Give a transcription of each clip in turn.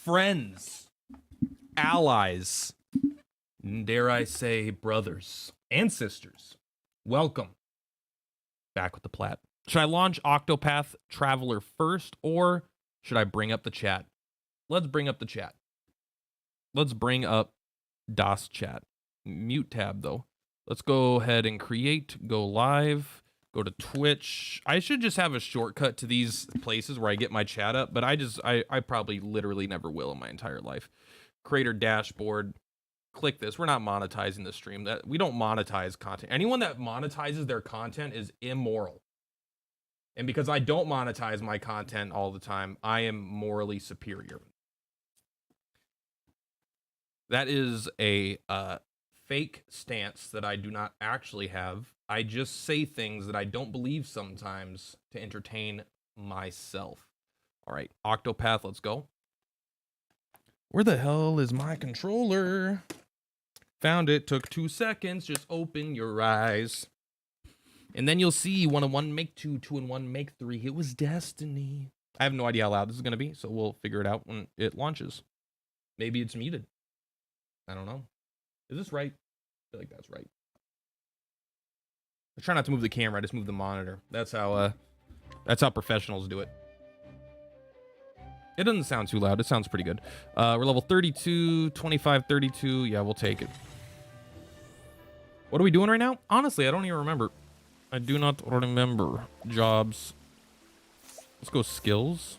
friends, allies, dare I say brothers and sisters, welcome back with the plat. Should I launch Octopath Traveler first, or should I bring up the chat? Let's bring up the chat. Let's bring up DOS chat. Mute tab though. Let's go ahead and create, go live, go to Twitch. I should just have a shortcut to these places where I get my chat up, but I probably literally never will in my entire life. Creator dashboard. Click this. We're not monetizing the stream. That we don't monetize content. Anyone that monetizes their content is immoral. And because I don't monetize my content all the time, I am morally superior. That is a fake stance that I do not actually have. I just say things that I don't believe sometimes to entertain myself. All right, Octopath, let's go. Where the hell is my controller? Found it, took 2 seconds. Just open your eyes. And then you'll see 1 and 1 make 2, 2 and 1 make 3. It was destiny. I have no idea how loud this is going to be, so we'll figure it out when it launches. Maybe it's muted. I don't know. Is this right? I feel like that's right. I try not to move the camera, I just move the monitor. That's how professionals do it. It doesn't sound too loud. It sounds pretty good. We're level 32, 25, 32. Yeah, we'll take it. What are we doing right now? Honestly, I don't even remember. I do not remember. Jobs. Let's go skills.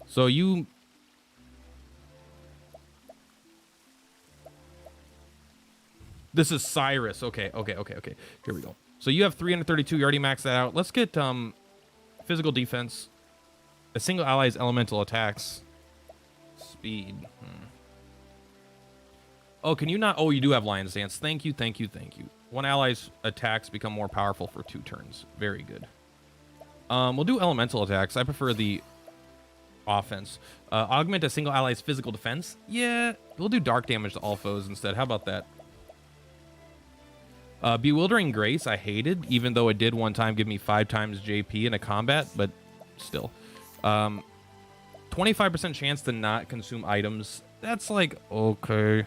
So you... This is Cyrus. Okay. Here we go. So you have 332. You already maxed that out. Let's get physical defense. A single ally's elemental attacks. Speed. Oh, can you not? Oh, you do have Lion's Dance. Thank you. One ally's attacks become more powerful for 2 turns. Very good. We'll do elemental attacks. I prefer the offense. Augment a single ally's physical defense. Yeah, we'll do dark damage to all foes instead. How about that? Bewildering Grace, I hated, even though it did one time give me 5 times JP in a combat, but still. 25% chance to not consume items. That's like, okay.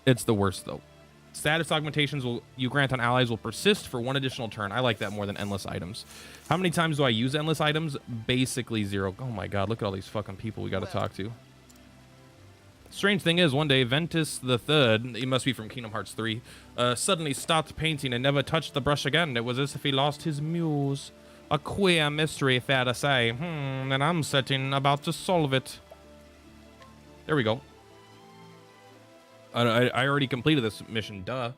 It's the worst, though. Status augmentations you grant on allies will persist for 1 additional turn. I like that more than endless items. How many times do I use endless items? Basically 0. Oh my god, look at all these fucking people we got to talk to. Strange thing is, one day, Ventus the Third, he must be from Kingdom Hearts 3, suddenly stopped painting and never touched the brush again. It was as if he lost his muse. A queer mystery, fair to say. And I'm sitting about to solve it. There we go. I already completed this mission, duh.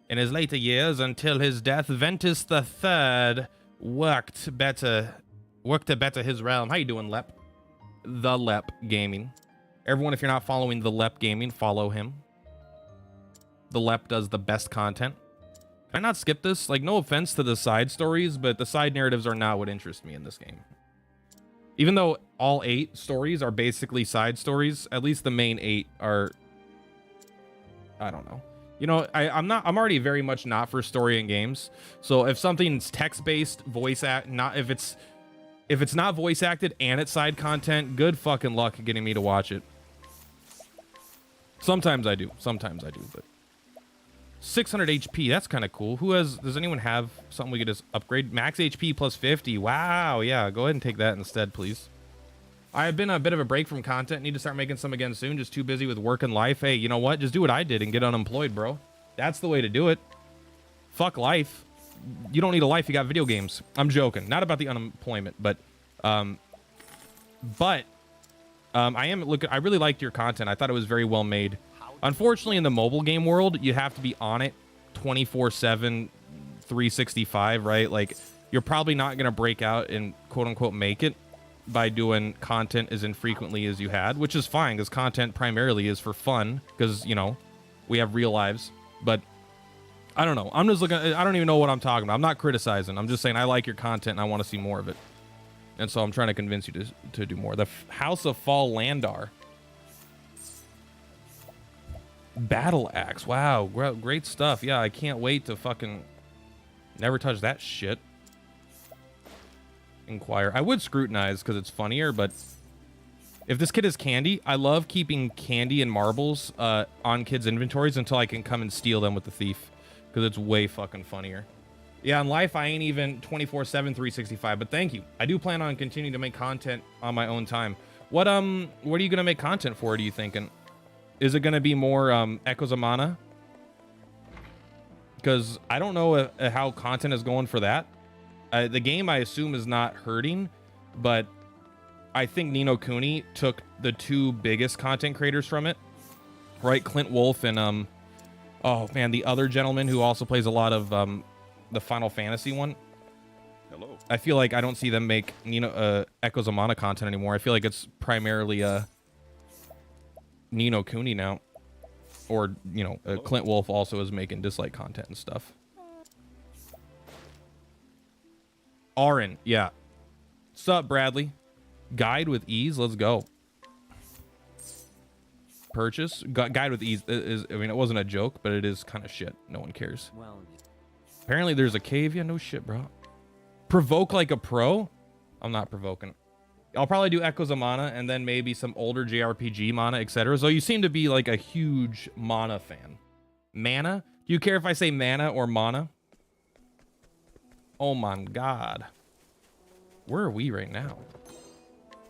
In his later years, until his death, Ventus the Third worked to better his realm. How you doing, Lep? The Lep Gaming. Everyone, if you're not following the Lep Gaming, follow him. The Lep does the best content. Can I not skip this? Like, no offense to the side stories, but the side narratives are not what interest me in this game. Even though all 8 stories are basically side stories, at least the main 8 are... I don't know. You know, I'm already very much not for story in games. So if something's text-based, voice act, if it's not voice acted and it's side content, good fucking luck getting me to watch it. Sometimes I do, but 600 HP, that's kind of cool. Does anyone have something we could just upgrade? Max HP plus 50. Wow, yeah, go ahead and take that instead, please. I have been a bit of a break from content. Need to start making some again soon. Just too busy with work and life. Hey, you know what? Just do what I did and get unemployed, bro. That's the way to do it. Fuck life. You don't need a life, you got video games. I'm joking. Not about the unemployment, but I really liked your content. I thought it was very well made. Unfortunately, in the mobile game world, you have to be on it 24/7, 365, right? Like, you're probably not going to break out and quote-unquote make it by doing content as infrequently as you had, which is fine, because content primarily is for fun, because, you know, we have real lives. But I don't know. I'm just looking. I don't even know what I'm talking about. I'm not criticizing. I'm just saying I like your content and I want to see more of it. And so I'm trying to convince you to do more. The House of Fall Landar. Battle axe. Wow, great stuff. Yeah, I can't wait to fucking never touch that shit. Inquire. I would scrutinize because it's funnier, but if this kid is candy, I love keeping candy and marbles on kids' inventories until I can come and steal them with the thief, because it's way fucking funnier. Yeah, in life, I ain't even 24/7 365, but thank you. I do plan on continuing to make content on my own time. What are you gonna make content for, are you thinking? Is it gonna be more Echoes of Mana? Because I don't know how content is going for that. The game, I assume, is not hurting, but I think Ni no Kuni took the two biggest content creators from it, right? Clint Wolf and oh man, the other gentleman who also plays a lot of the Final Fantasy one. Hello. I feel like I don't see them make Echoes of Mana content anymore. I feel like it's primarily Ni no Kuni now, or Clint Wolf also is making dislike content and stuff. Aaron, yeah. Sup, Bradley? Guide with ease, let's go. Purchase guide with ease is, I mean, it wasn't a joke, but it is kind of shit. No one cares. Well, apparently there's a cave. Yeah, no shit, bro. Provoke like a pro? I'm not provoking. I'll probably do Echoes of Mana and then maybe some older JRPG Mana, etc. So you seem to be like a huge Mana fan. Mana? Do you care if I say Mana or Mana? Oh my god. Where are we right now?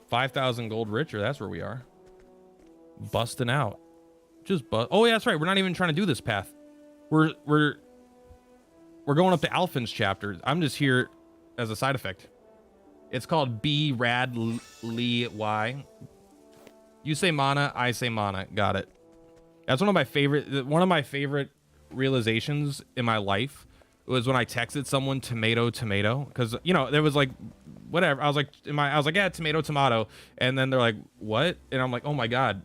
5,000 gold richer. That's where we are. Busting out. Oh yeah, that's right. We're not even trying to do this path. We're going up to Alphin's chapter. I'm just here as a side effect. It's called B Rad Lee Y. You say Mana, I say Mana. Got it. That's one of my favorite realizations in my life was when I texted someone tomato, because there was like whatever. I was like yeah, tomato, and then they're like, what? And I'm like, oh my god,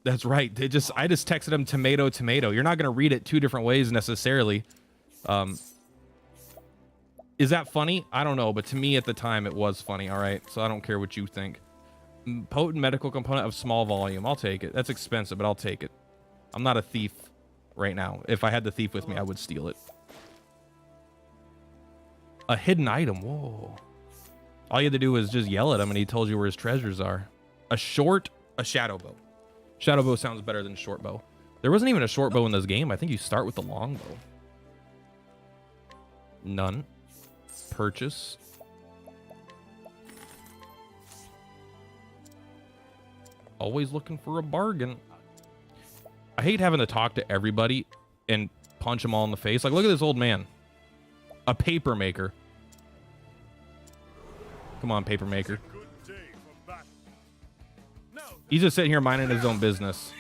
that's right. I just texted them tomato. You're not gonna read it two different ways necessarily. Is that funny? I don't know, but to me at the time it was funny. All right, so I don't care what you think. Potent medical component of small volume. I'll take it. That's expensive, but I'll take it. I'm not a thief right now. If I had the thief with me, I would steal it. A hidden item. Whoa. All you had to do was just yell at him and he told you where his treasures are. A shadow bow. Shadow bow sounds better than short bow. There wasn't even a short bow in this game. I think you start with the long bow. None. Purchase. Always looking for a bargain. I hate having to talk to everybody and punch them all in the face. Like, look at this old man. A paper maker. Come on, paper maker. He's just sitting here minding his own business.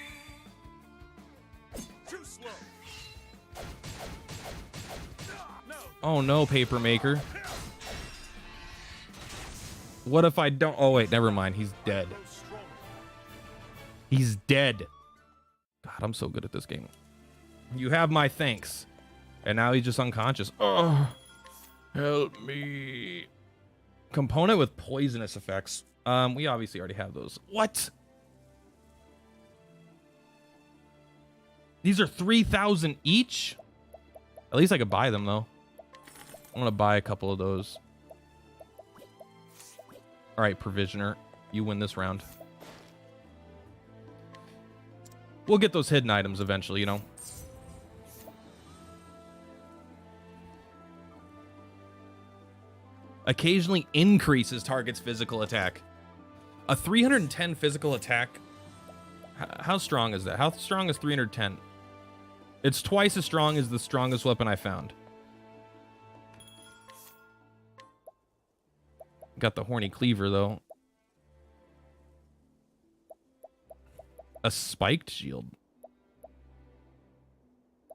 Oh no, paper maker. What if I don't? Oh wait, never mind. He's dead. He's dead. God, I'm so good at this game. You have my thanks. And now he's just unconscious. Oh, help me. Component with poisonous effects. We obviously already have those. What? These are 3,000 each? At least I could buy them though. I'm gonna buy a couple of those. All right, Provisioner, you win this round. We'll get those hidden items eventually, you know. Occasionally increases target's physical attack. A 310 physical attack. How strong is that? How strong is 310? It's twice as strong as the strongest weapon I found. Got the horny cleaver though. A spiked shield.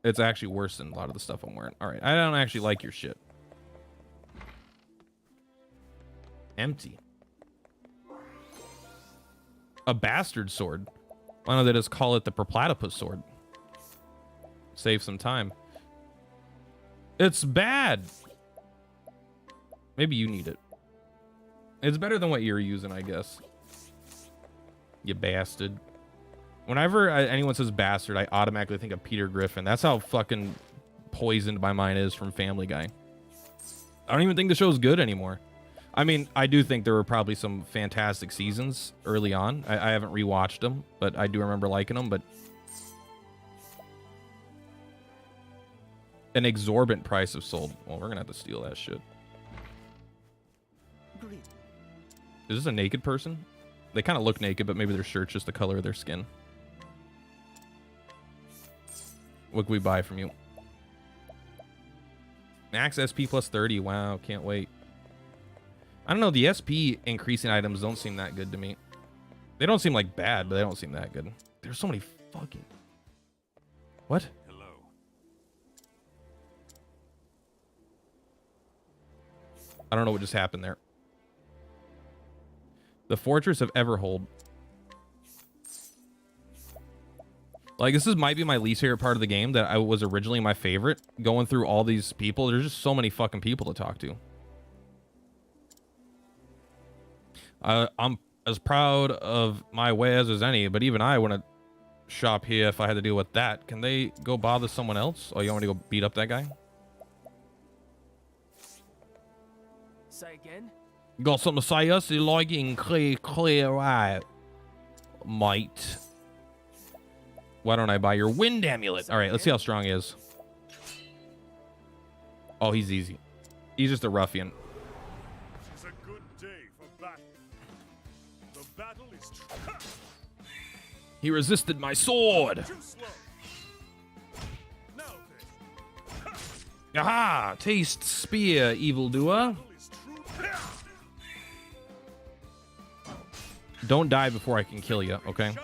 It's actually worse than a lot of the stuff I'm wearing. All right, I don't actually like your shit. Empty. A bastard sword. Why don't they just call it the Perplatypus sword? Save some time. It's bad. Maybe you need it. It's better than what you're using, I guess. You bastard. Whenever anyone says bastard, I automatically think of Peter Griffin. That's how fucking poisoned my mind is from Family Guy. I don't even think the show's good anymore. I mean, I do think there were probably some fantastic seasons early on. I haven't rewatched them, but I do remember liking them. But an exorbitant price of sold. Well, we're gonna have to steal that shit. Is this a naked person? They kind of look naked, but maybe their shirt's just the color of their skin. What can we buy from you? Max SP plus 30. Wow, can't wait. I don't know. The SP increasing items don't seem that good to me. They don't seem like bad, but they don't seem that good. There's so many fucking... What? Hello. I don't know what just happened there. The Fortress of Everhold. Like, this might be my least favorite part of the game that I was originally my favorite. Going through all these people. There's just so many fucking people to talk to. I'm as proud of my wares as any, but even I wouldn't shop here if I had to deal with that. Can they go bother someone else? Or you want me to go beat up that guy? Say again? Got something to say us? You like in clear out, mate. Why don't I buy your wind amulet? All right, let's see how strong he is. Oh, he's easy. He's just a ruffian. It's a good day for battle. The battle is He resisted my sword. too slow. Now this Aha! Taste spear, evildoer. battle is true. Don't die before I can kill you, okay?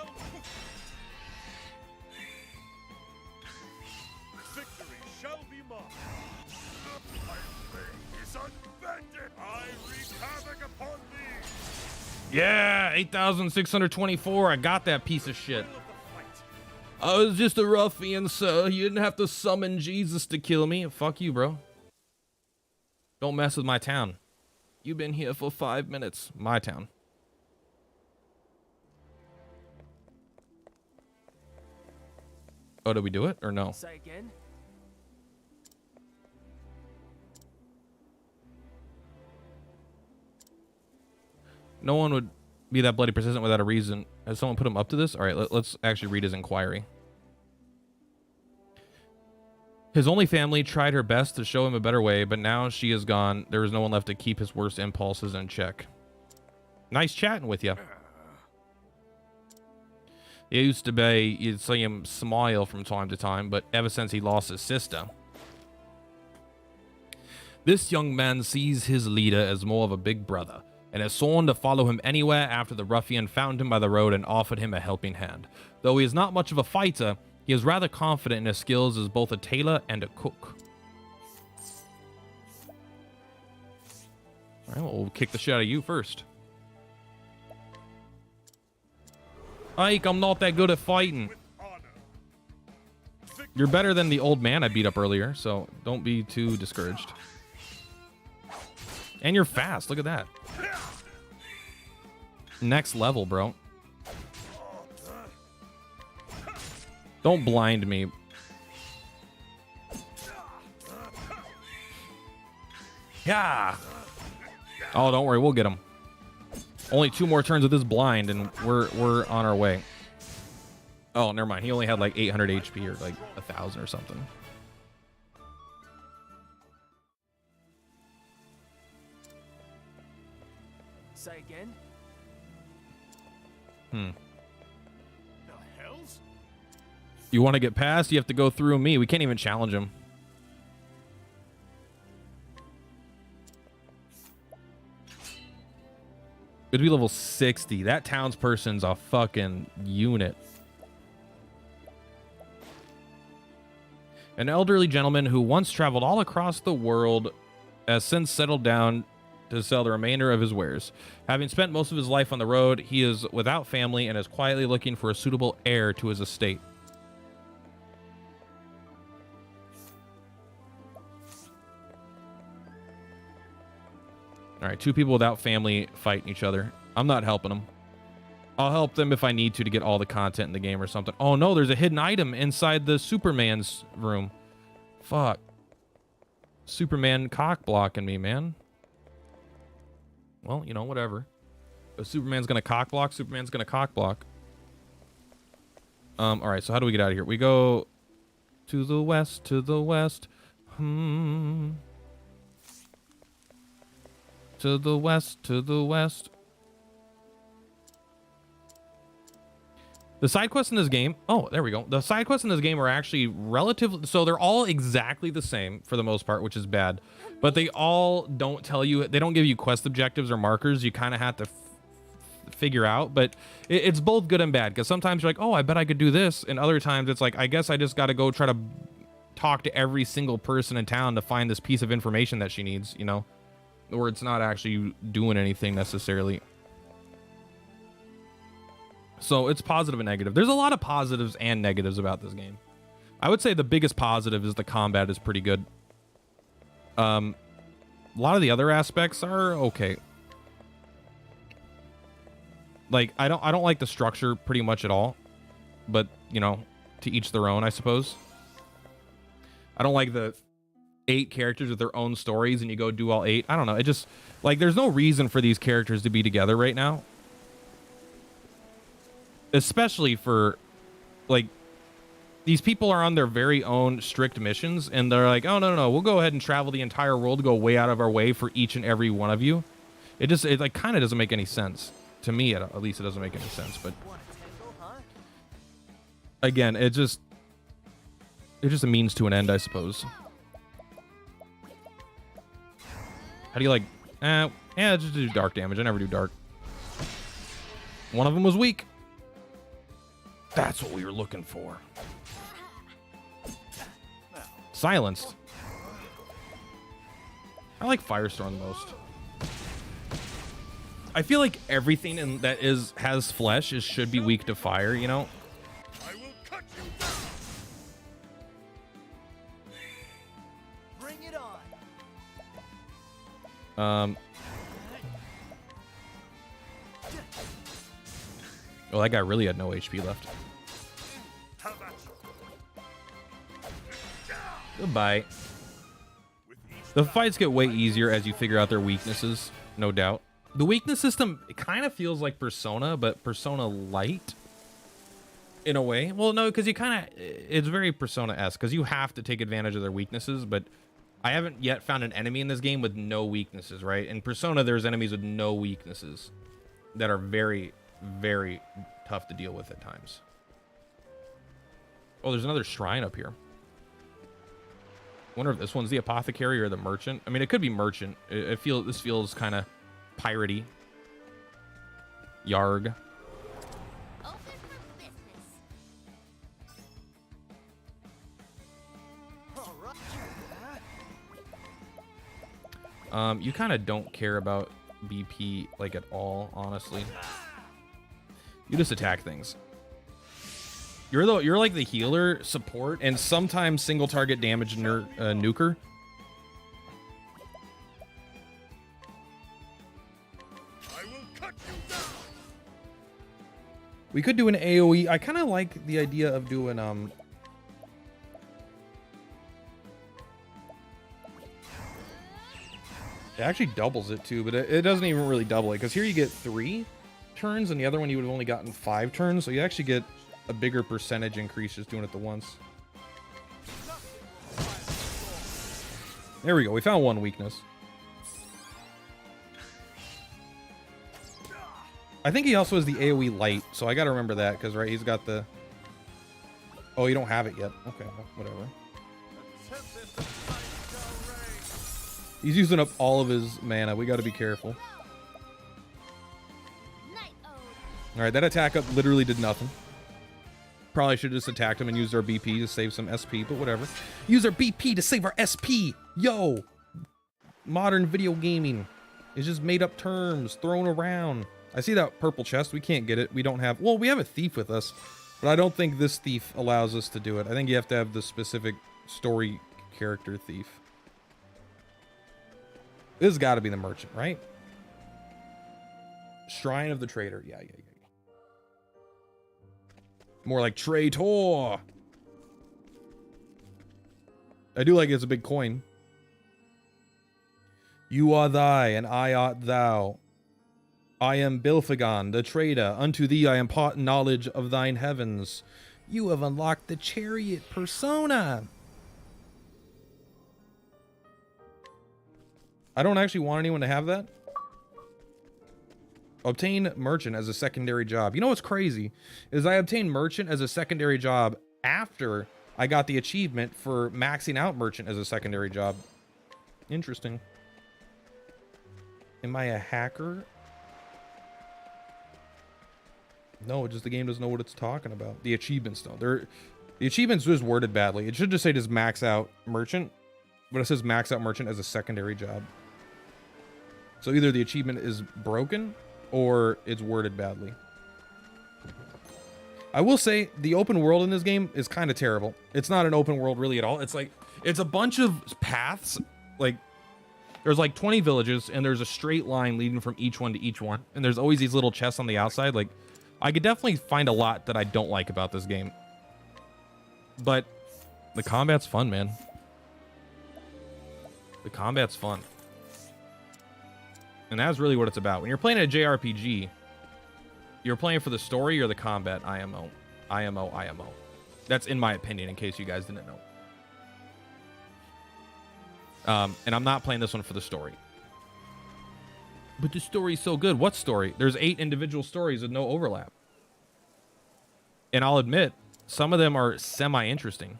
Victory shall be mine. My blade is unbended. I wreak havoc upon thee. Yeah, 8,624. I got that piece of shit. Will of the fight. I was just a ruffian, sir. You didn't have to summon Jesus to kill me. Fuck you, bro. Don't mess with my town. You've been here for 5 minutes. My town. Oh, did we do it or no? Say again? No one would be that bloody persistent without a reason. Has someone put him up to this? All right, let's actually read his inquiry. His only family tried her best to show him a better way, but now she is gone. There is no one left to keep his worst impulses in check. Nice chatting with you. It used to be you'd see him smile from time to time, but ever since he lost his sister, this young man sees his leader as more of a big brother, and has sworn to follow him anywhere after the ruffian found him by the road and offered him a helping hand. Though he is not much of a fighter, he is rather confident in his skills as both a tailor and a cook. All right, well, we'll kick the shit out of you first. Ike, I'm not that good at fighting. With honor. You're better than the old man I beat up earlier, so don't be too discouraged. And you're fast. Look at that. Next level, bro. Don't blind me. Yeah. Oh, don't worry. We'll get him. Only 2 more turns of this blind, and we're on our way. Oh, never mind. He only had like 800 HP or like 1,000 or something. Say again? The hells? You want to get past? You have to go through me. We can't even challenge him. It'd be level 60. That townsperson's a fucking unit. An elderly gentleman who once traveled all across the world has since settled down to sell the remainder of his wares. Having spent most of his life on the road, he is without family and is quietly looking for a suitable heir to his estate. All right, 2 people without family fighting each other. I'm not helping them. I'll help them if I need to get all the content in the game or something. Oh no, there's a hidden item inside the Superman's room. Fuck. Superman cock blocking me, man. Well, you know, whatever. If Superman's gonna cock block, Superman's gonna cock block. Alright, so how do we get out of here? We go to the west, to the west. To the west, to the west. The side quests in this game, oh, there we go. The side quests in this game are actually relatively, so they're all exactly the same for the most part, which is bad. But they all don't tell you, they don't give you quest objectives or markers. You kind of have to figure out, but it's both good and bad, because sometimes you're like, oh, I bet I could do this. And other times it's like, I guess I just got to go try to talk to every single person in town to find this piece of information that she needs, you know, or it's not actually doing anything necessarily. So it's positive and negative. There's a lot of positives and negatives about this game. I would say the biggest positive is the combat is pretty good. A lot of the other aspects are okay. Like I don't like the structure pretty much at all, but you know, to each their own, I suppose. I don't like the 8 characters with their own stories and you go do all 8. I don't know. It just like there's no reason for these characters to be together right now. Especially for, like, these people are on their very own strict missions, and they're like, oh, no, we'll go ahead and travel the entire world, go way out of our way for each and every one of you. It like, kind of doesn't make any sense. To me, at least, it doesn't make any sense, but... Again, it's just a means to an end, I suppose. How do you, like... yeah, just do dark damage. I never do dark. One of them was weak. That's what we were looking for. Silenced. I like Firestorm the most. I feel like everything that has flesh should be weak to fire, you know? I will cut you down. Bring it on. Oh, that guy really had no HP left. How about you? Goodbye. With each The fights get way easier as you figure out their weaknesses, no doubt. The weakness system, it kind of feels like Persona, but Persona Light in a way. Well, no, because it's very Persona-esque, because you have to take advantage of their weaknesses, but I haven't yet found an enemy in this game with no weaknesses, right? In Persona, there's enemies with no weaknesses that are very, very tough to deal with at times. Oh, there's another shrine up here. Wonder if this one's the apothecary or the merchant. I mean, it could be merchant. This feels kind of piratey. Yarg. Open for business. All right. You kind of don't care about BP like at all, honestly. You just attack things. You're like the healer, support, and sometimes single target damage nuker. I will cut you down. We could do an AoE. I kind of like the idea of doing It actually doubles it too, but it doesn't even really double it, because here you get 3 turns, and the other one you would have only gotten 5 turns, so you actually get a bigger percentage increase just doing it the once. There we go. We found one weakness. I think he also has the AoE light, so I gotta remember that, because right, he's got the... Oh, you don't have it yet. Okay, well, whatever. He's using up all of his mana. We gotta be careful. Night Ode. Alright, that attack up literally did nothing. Probably should have just attacked him and used our BP to save some SP, but whatever. Use our BP to save our SP! Yo! Modern video gaming is just made up terms thrown around. I see that purple chest. We can't get it. We don't have... Well, we have a thief with us, but I don't think this thief allows us to do it. I think you have to have the specific story character thief. This has got to be the merchant, right? Shrine of the Trader. Yeah. More like traitor. I do like it's a big coin. You are thy, and I art thou. I am Bilfagon, the trader. Unto thee I impart knowledge of thine heavens. You have unlocked the chariot persona. I don't actually want anyone to have that. Obtain merchant as a secondary job. You know what's crazy is I obtained merchant as a secondary job after I got the achievement for maxing out merchant as a secondary job. Interesting. Am I a hacker? No, just the game doesn't know what it's talking about. The achievements though. The achievements was worded badly. It should just say just max out merchant, but it says max out merchant as a secondary job. So either the achievement is broken or it's worded badly. I will say the open world in this game is kind of terrible. It's not an open world really at all. It's like, it's a bunch of paths. Like there's like 20 villages and there's a straight line leading from each one to each one. And there's always these little chests on the outside. Like I could definitely find a lot that I don't like about this game, but the combat's fun, man. The combat's fun. And that's really what it's about. When you're playing a JRPG, you're playing for the story or the combat. IMO. IMO, IMO. That's in my opinion, in case you guys didn't know. And I'm not playing this one for the story. But the story's so good. What story? There's 8 individual stories with no overlap. And I'll admit, some of them are semi-interesting.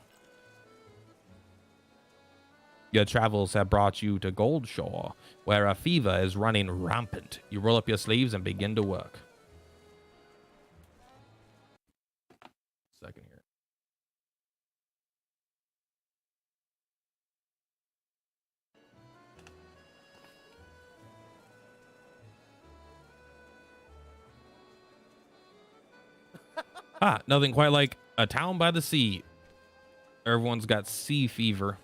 Your travels have brought you to Goldshore, where a fever is running rampant. You roll up your sleeves and begin to work. Second here. Nothing quite like a town by the sea. Everyone's got sea fever.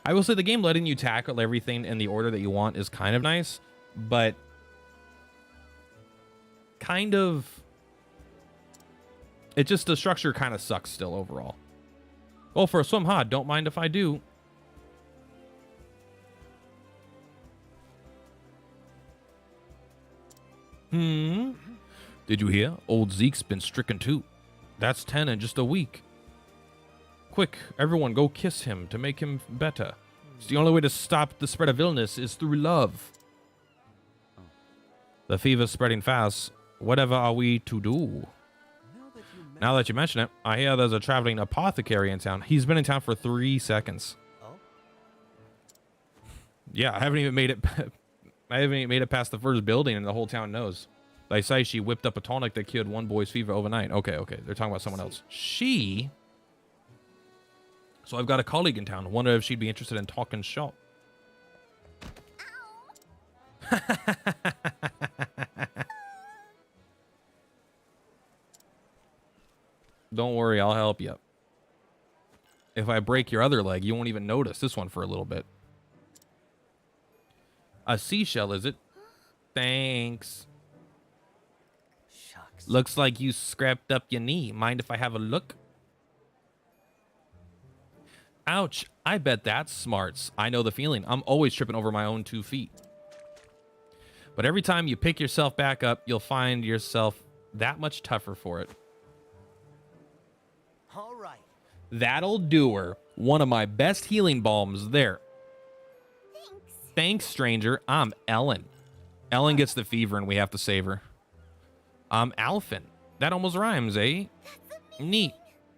I will say the game letting you tackle everything in the order that you want is kind of nice, but kind of, it just, the structure kind of sucks still overall. Well, for a swim, don't mind if I do. Did you hear? Old Zeke's been stricken too. That's 10 in just a week. Quick, everyone go kiss him to make him better. It's the only way to stop the spread of illness is through love. The fever's spreading fast. Whatever are we to do? Now that you mention it, I hear there's a traveling apothecary in town. He's been in town for 3 seconds. Yeah, I haven't even made it past the first building and the whole town knows. They say she whipped up a tonic that cured one boy's fever overnight. Okay. They're talking about someone else. So I've got a colleague in town. Wonder if she'd be interested in talking shop. Don't worry, I'll help you. If I break your other leg, you won't even notice this one for a little bit. A seashell, is it? Thanks. Shucks. Looks like you scrapped up your knee. Mind if I have a look? Ouch. I bet that's smarts. I know the feeling. I'm always tripping over my own 2 feet. But every time you pick yourself back up, you'll find yourself that much tougher for it. All right. That'll do her. One of my best healing balms there. Thanks, stranger. I'm Ellen. Ellen gets the fever and we have to save her. I'm Alphin. That almost rhymes, eh? Neat.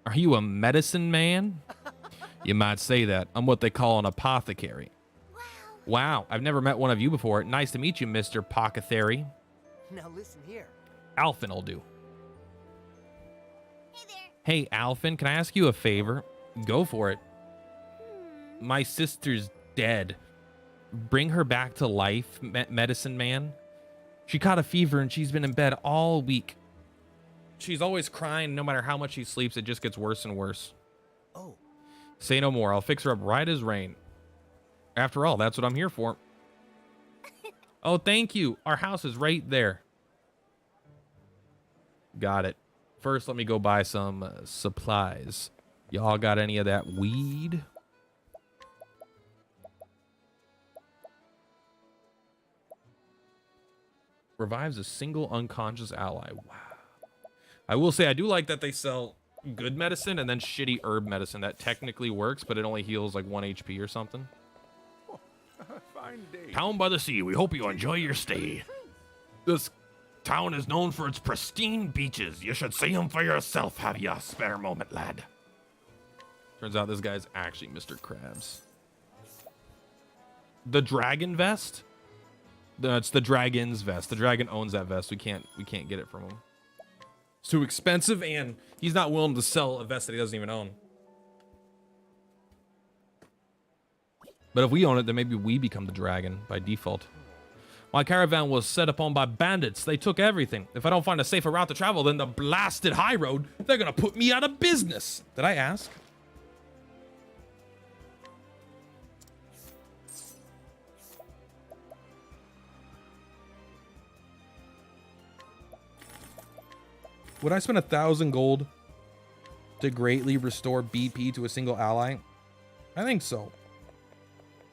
Are you a medicine man? You might say that. I'm what they call an apothecary. Wow, I've never met one of you before. Nice to meet you, Mr. Apothecary. Now listen here. Alphin will do. Hey there. Hey, Alphin, can I ask you a favor? Go for it. My sister's dead. Bring her back to life, medicine man. She caught a fever and she's been in bed all week. She's always crying. No matter how much she sleeps, it just gets worse and worse. Oh. Say no more. I'll fix her up right as rain. After all, that's what I'm here for. Oh, thank you. Our house is right there. Got it. First, let me go buy some supplies. Y'all got any of that weed? Revives a single unconscious ally. Wow. I will say I do like that they sell good medicine and then shitty herb medicine that technically works, but it only heals like 1 HP or something. Fine day. Town by the sea. We hope you enjoy your stay. This town is known for its pristine beaches. You should see them for yourself. Have you a spare moment, lad? Turns out this guy's actually Mr. Krabs. The dragon vest? No, it's the dragon's vest. The dragon owns that vest. We can't get it from him. It's too expensive, and he's not willing to sell a vest that he doesn't even own. But if we own it, then maybe we become the dragon by default. My caravan was set upon by bandits. They took everything. If I don't find a safer route to travel than the blasted high road, they're gonna put me out of business. Did I ask? Would I spend 1,000 gold to greatly restore BP to a single ally? I think so.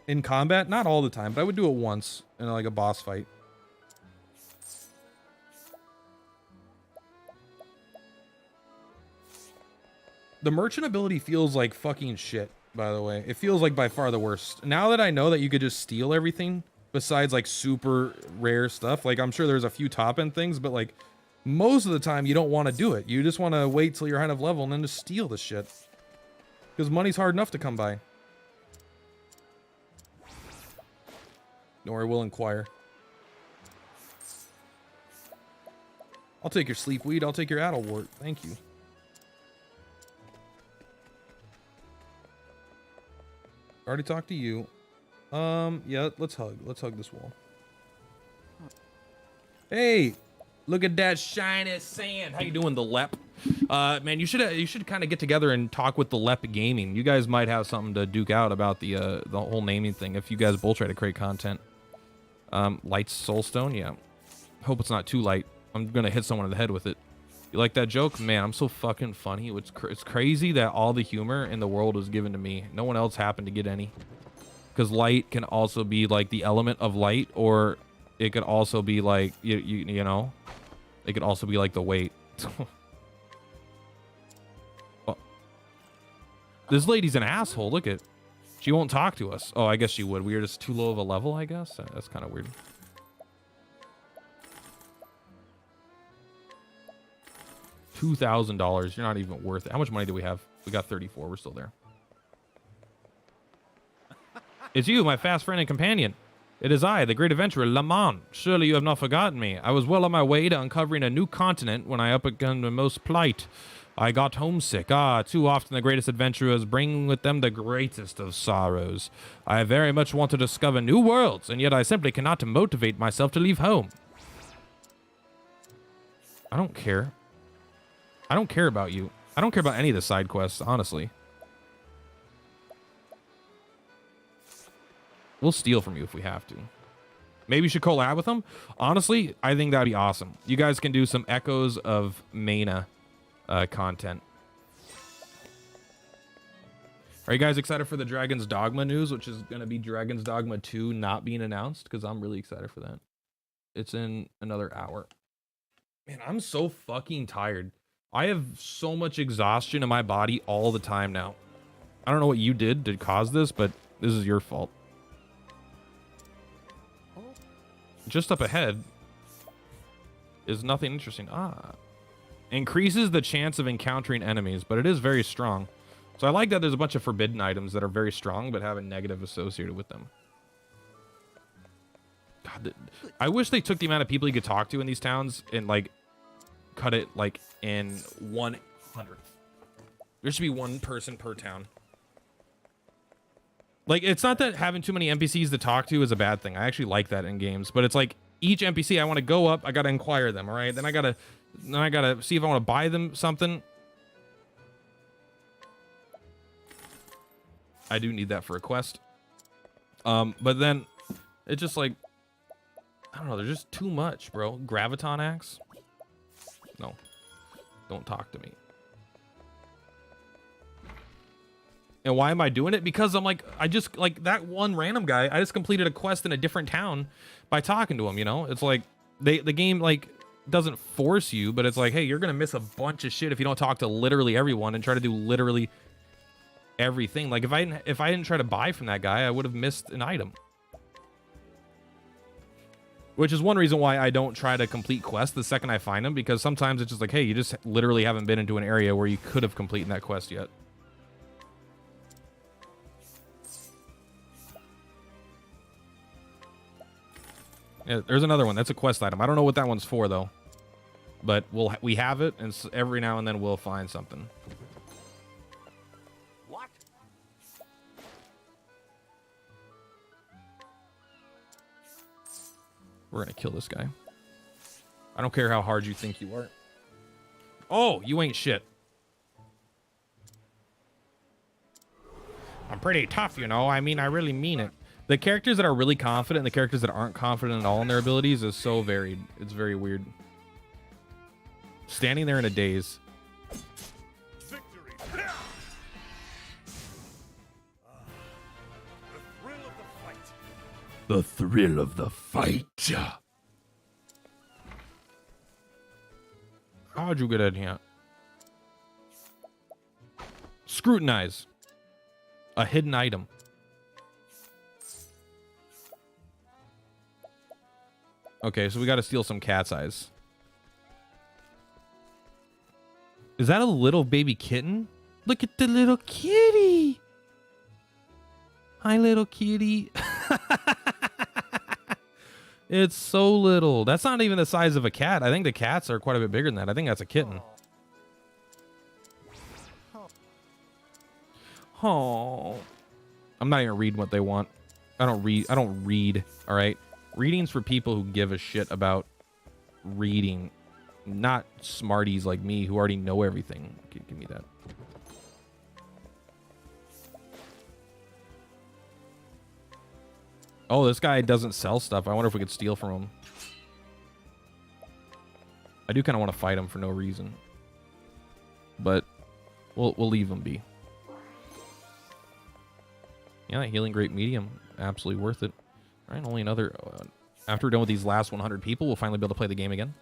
In combat, not all the time, but I would do it once in like a boss fight. The merchant ability feels like fucking shit, by the way. It feels like by far the worst. Now that I know that you could just steal everything besides like super rare stuff, like I'm sure there's a few top end things, but like most of the time you don't want to do it. You just want to wait till you're high enough level and then just steal the shit. Because money's hard enough to come by. Nor I will inquire. I'll take your sleep weed. I'll take your addlewort. Thank you. Already talked to you. Yeah, let's hug. Let's hug this wall. Hey, look at that shiny sand. How you doing, the Lep? Man, you should kind of get together and talk with the Lep Gaming. You guys might have something to duke out about the whole naming thing if you guys both try to create content. Light Soulstone, yeah. Hope it's not too light. I'm gonna hit someone in the head with it. You like that joke? Man, I'm so fucking funny. It's crazy that all the humor in the world was given to me. No one else happened to get any. Because light can also be like the element of light, or it could also be like you know, it could also be like the weight. Oh. This lady's an asshole. Look at, she won't talk to us. Oh, I guess she would. We are just too low of a level, I guess. That's kind of weird. $2,000. You're not even worth it. How much money do we have? We got 34. We're still there. It's you, my fast friend and companion. It is I, the great adventurer, Lamont. Surely you have not forgotten me. I was well on my way to uncovering a new continent when I up against the most plight. I got homesick. Too often the greatest adventurers bring with them the greatest of sorrows. I very much want to discover new worlds, and yet I simply cannot motivate myself to leave home. I don't care. I don't care about you. I don't care about any of the side quests, honestly. We'll steal from you if we have to. Maybe you should collab with them. Honestly, I think that'd be awesome. You guys can do some Echoes of Mana content. Are you guys excited for the Dragon's Dogma news, which is going to be Dragon's Dogma 2 not being announced? Because I'm really excited for that. It's in another hour. Man, I'm so fucking tired. I have so much exhaustion in my body all the time now. I don't know what you did to cause this, but this is your fault. Just up ahead is nothing interesting. Increases the chance of encountering enemies, but it is very strong. So I like that there's a bunch of forbidden items that are very strong, but have a negative associated with them. God, I wish they took the amount of people you could talk to in these towns and like cut it like in 1/100th. There should be one person per town. Like, it's not that having too many NPCs to talk to is a bad thing. I actually like that in games, but it's like each NPC I want to go up, I got to inquire them, all right? Then I got to see if I want to buy them something. I do need that for a quest. But then it's just like, I don't know, there's just too much, bro. Graviton axe? No. Don't talk to me. And why am I doing it? Because I'm like, I just, like, that one random guy, I just completed a quest in a different town by talking to him, you know? It's like, the game, like, doesn't force you, but it's like, hey, you're gonna miss a bunch of shit if you don't talk to literally everyone and try to do literally everything. Like, if I didn't try to buy from that guy, I would have missed an item. Which is one reason why I don't try to complete quests the second I find them, because sometimes it's just like, hey, you just literally haven't been into an area where you could have completed that quest yet. Yeah, there's another one. That's a quest item. I don't know what that one's for, though. But we have it, and every now and then we'll find something. What? We're gonna kill this guy. I don't care how hard you think you are. Oh, you ain't shit. I'm pretty tough, you know. I mean, I really mean it. The characters that are really confident and the characters that aren't confident at all in their abilities is so varied. It's very weird. Standing there in a daze. Victory! The thrill of the fight. The thrill of the fight. How'd you get in here? Scrutinize. A hidden item. Okay, so we got to steal some cat's eyes. Is that a little baby kitten? Look at the little kitty. Hi, little kitty. It's so little. That's not even the size of a cat. I think the cats are quite a bit bigger than that. I think that's a kitten. Oh. I'm not even reading what they want. I don't read, all right? Reading's for people who give a shit about reading, not smarties like me who already know everything. Give me that. Oh, this guy doesn't sell stuff. I wonder if we could steal from him. I do kind of want to fight him for no reason, but we'll leave him be. Yeah, healing great medium, absolutely worth it. All right, only another. After we're done with these last 100 people, we'll finally be able to play the game again.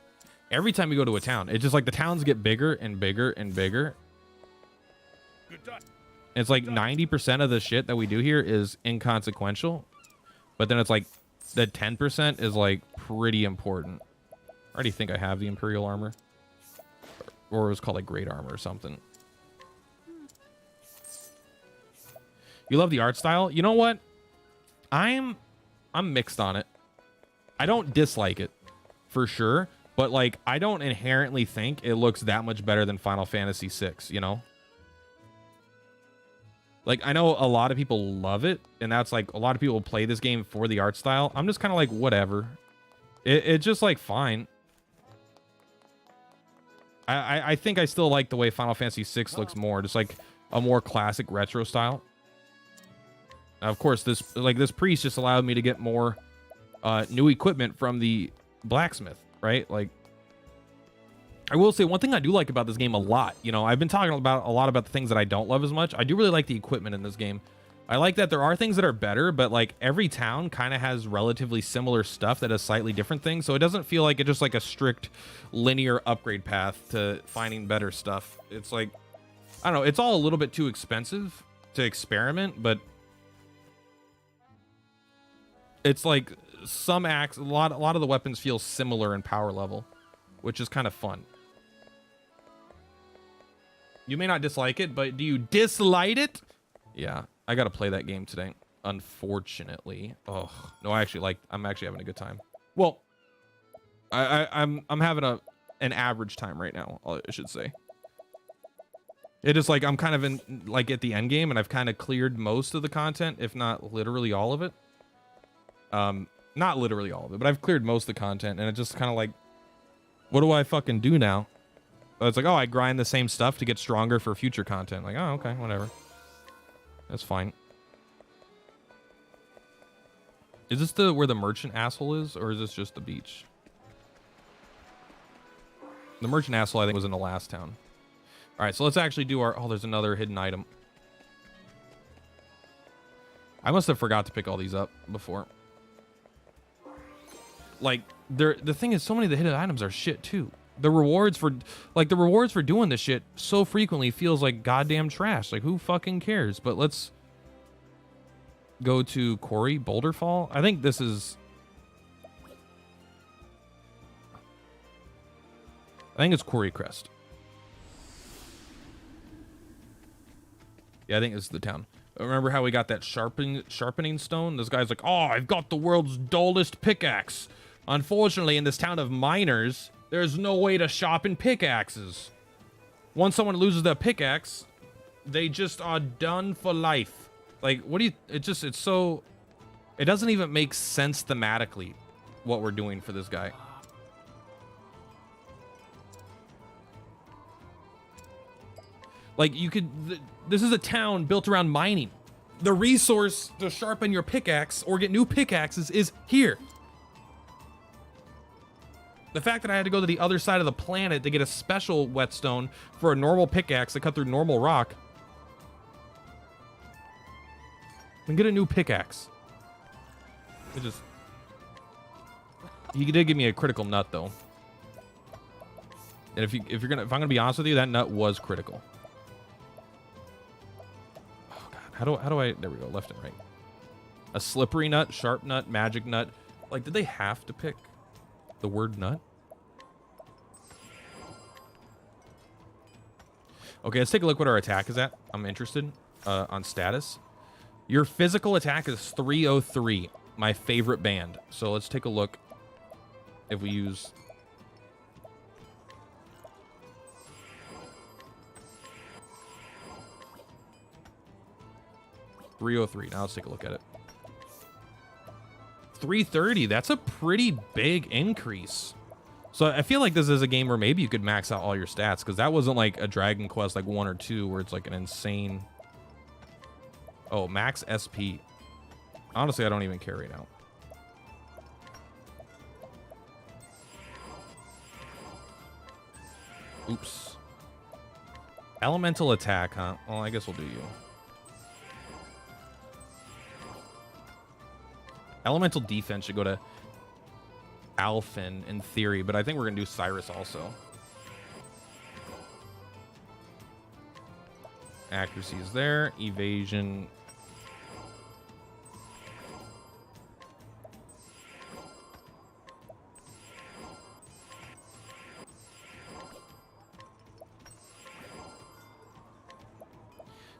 Every time we go to a town, it's just like the towns get bigger and bigger and bigger. It's like 90% of the shit that we do here is inconsequential, but then it's like the 10% is like pretty important. I already think I have the Imperial armor, or it was called like Great Armor or something. You love the art style? You know what? I'm mixed on it. I don't dislike it for sure, but like I don't inherently think it looks that much better than Final Fantasy VI, you know? Like I know a lot of people love it, and that's like a lot of people play this game for the art style. I'm just kind of like whatever. It's just like fine. I think I still like the way Final Fantasy VI looks more, just like a more classic retro style. Now, of course, this priest just allowed me to get more new equipment from the blacksmith, right? Like, I will say one thing I do like about this game a lot. You know, I've been talking about a lot about the things that I don't love as much. I do really like the equipment in this game. I like that there are things that are better, but like every town kind of has relatively similar stuff that is slightly different things. So it doesn't feel like it's just like a strict linear upgrade path to finding better stuff. It's like, I don't know, it's all a little bit too expensive to experiment, but it's like some acts, a lot of the weapons feel similar in power level, which is kind of fun. You may not dislike it, but do you dislike it? Yeah, I gotta play that game today, unfortunately. Oh no, I'm actually having a good time. Well, I'm having an average time right now, I should say. It is like I'm kind of in like at the end game, and I've kind of cleared most of the content, if not literally all of it. Not literally all of it, but I've cleared most of the content, and it's just kind of like, what do I fucking do now? It's like, oh, I grind the same stuff to get stronger for future content. Like, oh, okay, whatever. That's fine. Is this where the merchant asshole is, or is this just the beach? The merchant asshole, I think, was in the last town. All right, so let's actually do our... Oh, there's another hidden item. I must have forgot to pick all these up before. Like, the thing is, so many of the hidden items are shit, too. The rewards for... Like, the rewards for doing this shit so frequently feels like goddamn trash. Like, who fucking cares? But let's go to Quarry, Boulder Fall. I think this is... I think it's Quarry Crest. Yeah, I think this is the town. Remember how we got that sharpening stone? This guy's like, oh, I've got the world's dullest pickaxe. Unfortunately, in this town of miners, there's no way to sharpen pickaxes. Once someone loses their pickaxe, they just are done for life. Like, what do you... It's so... It doesn't even make sense thematically what we're doing for this guy. Like, you could... This is a town built around mining. The resource to sharpen your pickaxe or get new pickaxes is here. The fact that I had to go to the other side of the planet to get a special whetstone for a normal pickaxe to cut through normal rock. And get a new pickaxe. It just... He did give me a critical nut, though. And if I'm gonna be honest with you, that nut was critical. How do I... There we go, left and right. A slippery nut, sharp nut, magic nut. Like, did they have to pick the word nut? Okay, let's take a look what our attack is at. I'm interested on status. Your physical attack is 303, my favorite band. So let's take a look if we use... .303. Now let's take a look at it. 330. That's a pretty big increase. So I feel like this is a game where maybe you could max out all your stats, because that wasn't like a Dragon Quest like 1 or 2 where it's like an insane... Oh, max SP. Honestly, I don't even care right now. Oops. Elemental attack, huh? Well, I guess we'll do you. Elemental defense should go to Alphen in theory, but I think we're going to do Cyrus also. Accuracy is there. Evasion.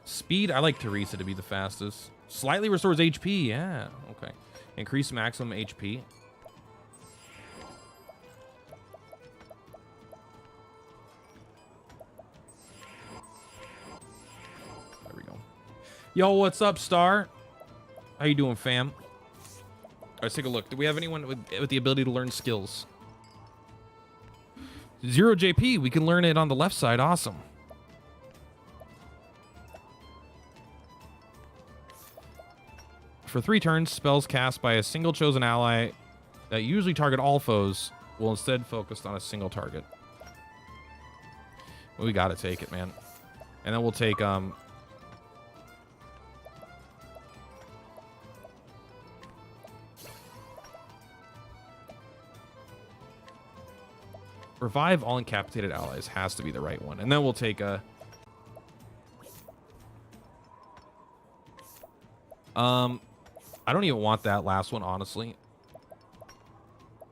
Speed, I like Teresa to be the fastest. Slightly restores HP, yeah, okay. Increase maximum HP. There we go. Yo, what's up, Star? How you doing, fam? All right, let's take a look. Do we have anyone with the ability to learn skills? 0 JP, we can learn it on the left side. Awesome. For 3 turns, spells cast by a single chosen ally that usually target all foes will instead focus on a single target. Well, we gotta take it, man. And then we'll take revive all incapacitated allies has to be the right one. And then we'll take a I don't even want that last one, honestly.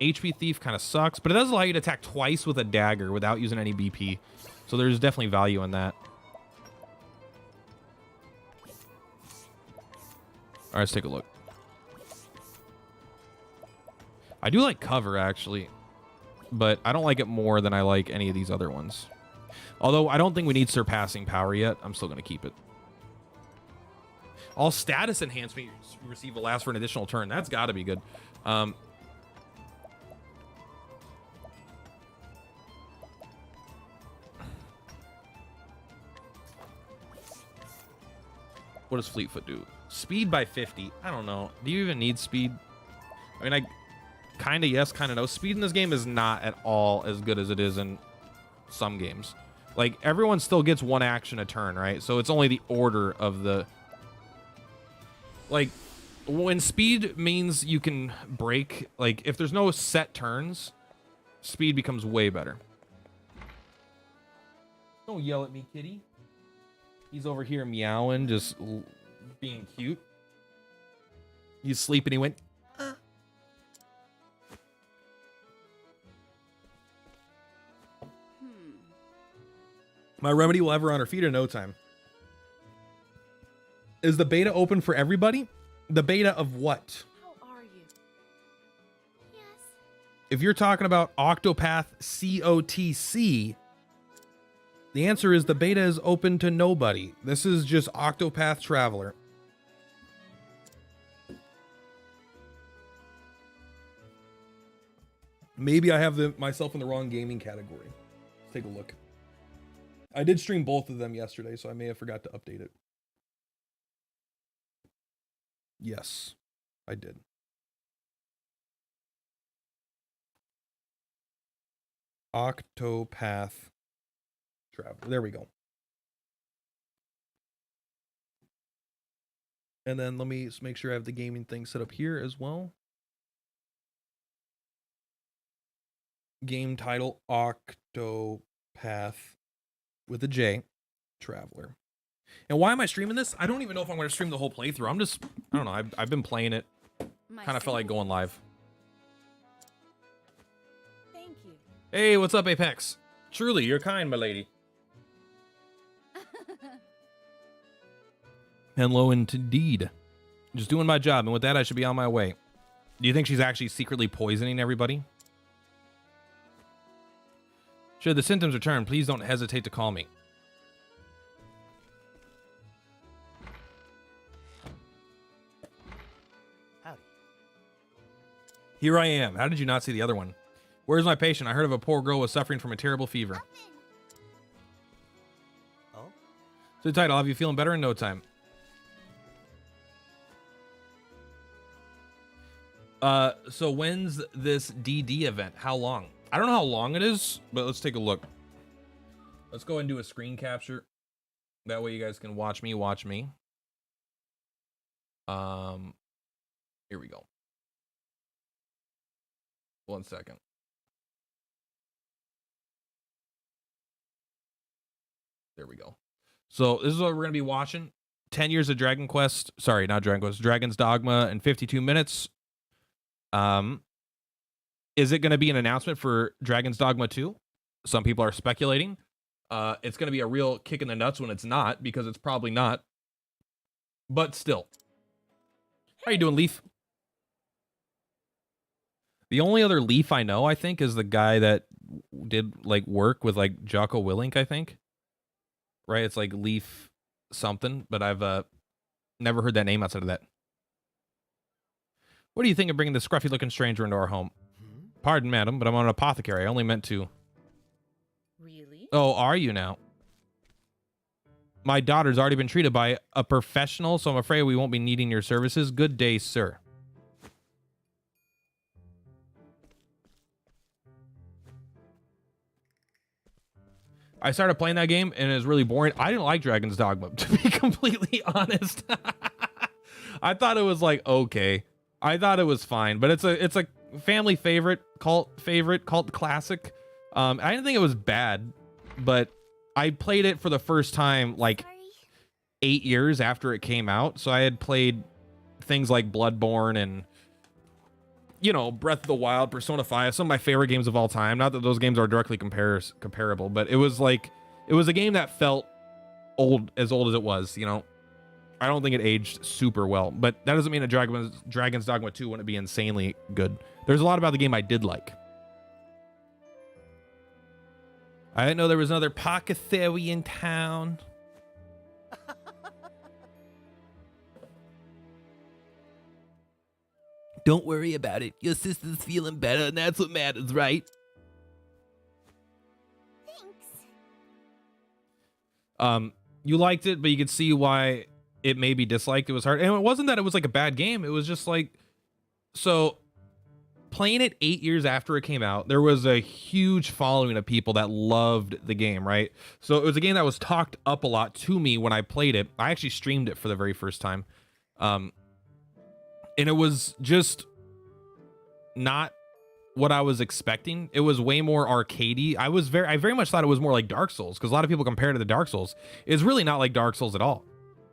HP Thief kind of sucks, but it does allow you to attack twice with a dagger without using any BP. So there's definitely value in that. All right, let's take a look. I do like cover, actually, but I don't like it more than I like any of these other ones. Although I don't think we need surpassing power yet. I'm still going to keep it. All status enhancements receive will last for an additional turn. That's got to be good. What does Fleetfoot do? Speed by 50. I don't know. Do you even need speed? I mean, I kind of yes, kind of no. Speed in this game is not at all as good as it is in some games. Like, everyone still gets one action a turn, right? So it's only the order of the... Like, when speed means you can break... Like, if there's no set turns, speed becomes way better. Don't yell at me, kitty. He's over here meowing, just being cute. He's sleeping, he went... My remedy will have her on her feet in no time. Is the beta open for everybody? The beta of what? How are you? Yes. If you're talking about Octopath COTC, the answer is the beta is open to nobody. This is just Octopath Traveler. Maybe I have myself in the wrong gaming category. Let's take a look. I did stream both of them yesterday, so I may have forgot to update it. Yes, I did. Octopath Travel. There we go. And then let me just make sure I have the gaming thing set up here as well. Game title, Octopath with a J, Traveler. And why am I streaming this? I don't even know if I'm going to stream the whole playthrough. I'm just, I don't know. I've been playing it. Kind of felt like going live. Thank you. Hey, what's up, Apex? Truly, you're kind, my lady. Hello, indeed. Just doing my job, and with that, I should be on my way. Do you think she's actually secretly poisoning everybody? Should the symptoms return, please don't hesitate to call me. Howdy. Here I am. How did you not see the other one? Where's my patient? I heard of a poor girl was suffering from a terrible fever. Oh? Sit tight, I'll have you feeling better in no time. So when's this DD event? How long? I don't know how long it is, but let's take a look. Let's go and do a screen capture. That way you guys can watch me. Here we go. 1 second. There we go. So this is what we're going to be watching. 10 years of Dragon Quest. Sorry, not Dragon Quest. Dragon's Dogma in 52 minutes. Is it going to be an announcement for Dragon's Dogma 2? Some people are speculating. It's going to be a real kick in the nuts when it's not, because it's probably not. But still. How you doing, Leaf? The only other Leaf I know, I think, is the guy that did like work with like Jocko Willink, I think. Right? It's like Leaf something, but I've never heard that name outside of that. What do you think of bringing this scruffy looking stranger into our home? Pardon, madam, but I'm an apothecary. I only meant to. Really? Oh, are you now? My daughter's already been treated by a professional, so I'm afraid we won't be needing your services. Good day, sir. I started playing that game, and it was really boring. I didn't like Dragon's Dogma, to be completely honest. I thought it was like, okay. I thought it was fine, but it's a family favorite, cult classic. I didn't think it was bad, but I played it for the first time like 8 years after it came out. So I had played things like Bloodborne and, you know, Breath of the Wild, Persona 5, some of my favorite games of all time. Not that those games are directly comparable, but it was a game that felt old as it was, you know. I don't think it aged super well, but that doesn't mean that Dragon's Dogma 2 wouldn't be insanely good. There's a lot about the game I did like. I didn't know there was another apothecary in town. Don't worry about it. Your sister's feeling better, and that's what matters, right? Thanks. You liked it, but you could see why it may be disliked. It was hard. And it wasn't that it was like a bad game. It was just like, so playing it 8 years after it came out. There was a huge following of people that loved the game, right? So it was a game that was talked up a lot to me when I played it. I actually streamed it for the very first time. And it was just not what I was expecting. It was way more arcadey. I very much thought it was more like Dark Souls, because a lot of people compare it to the Dark Souls. It's really not like Dark Souls at all.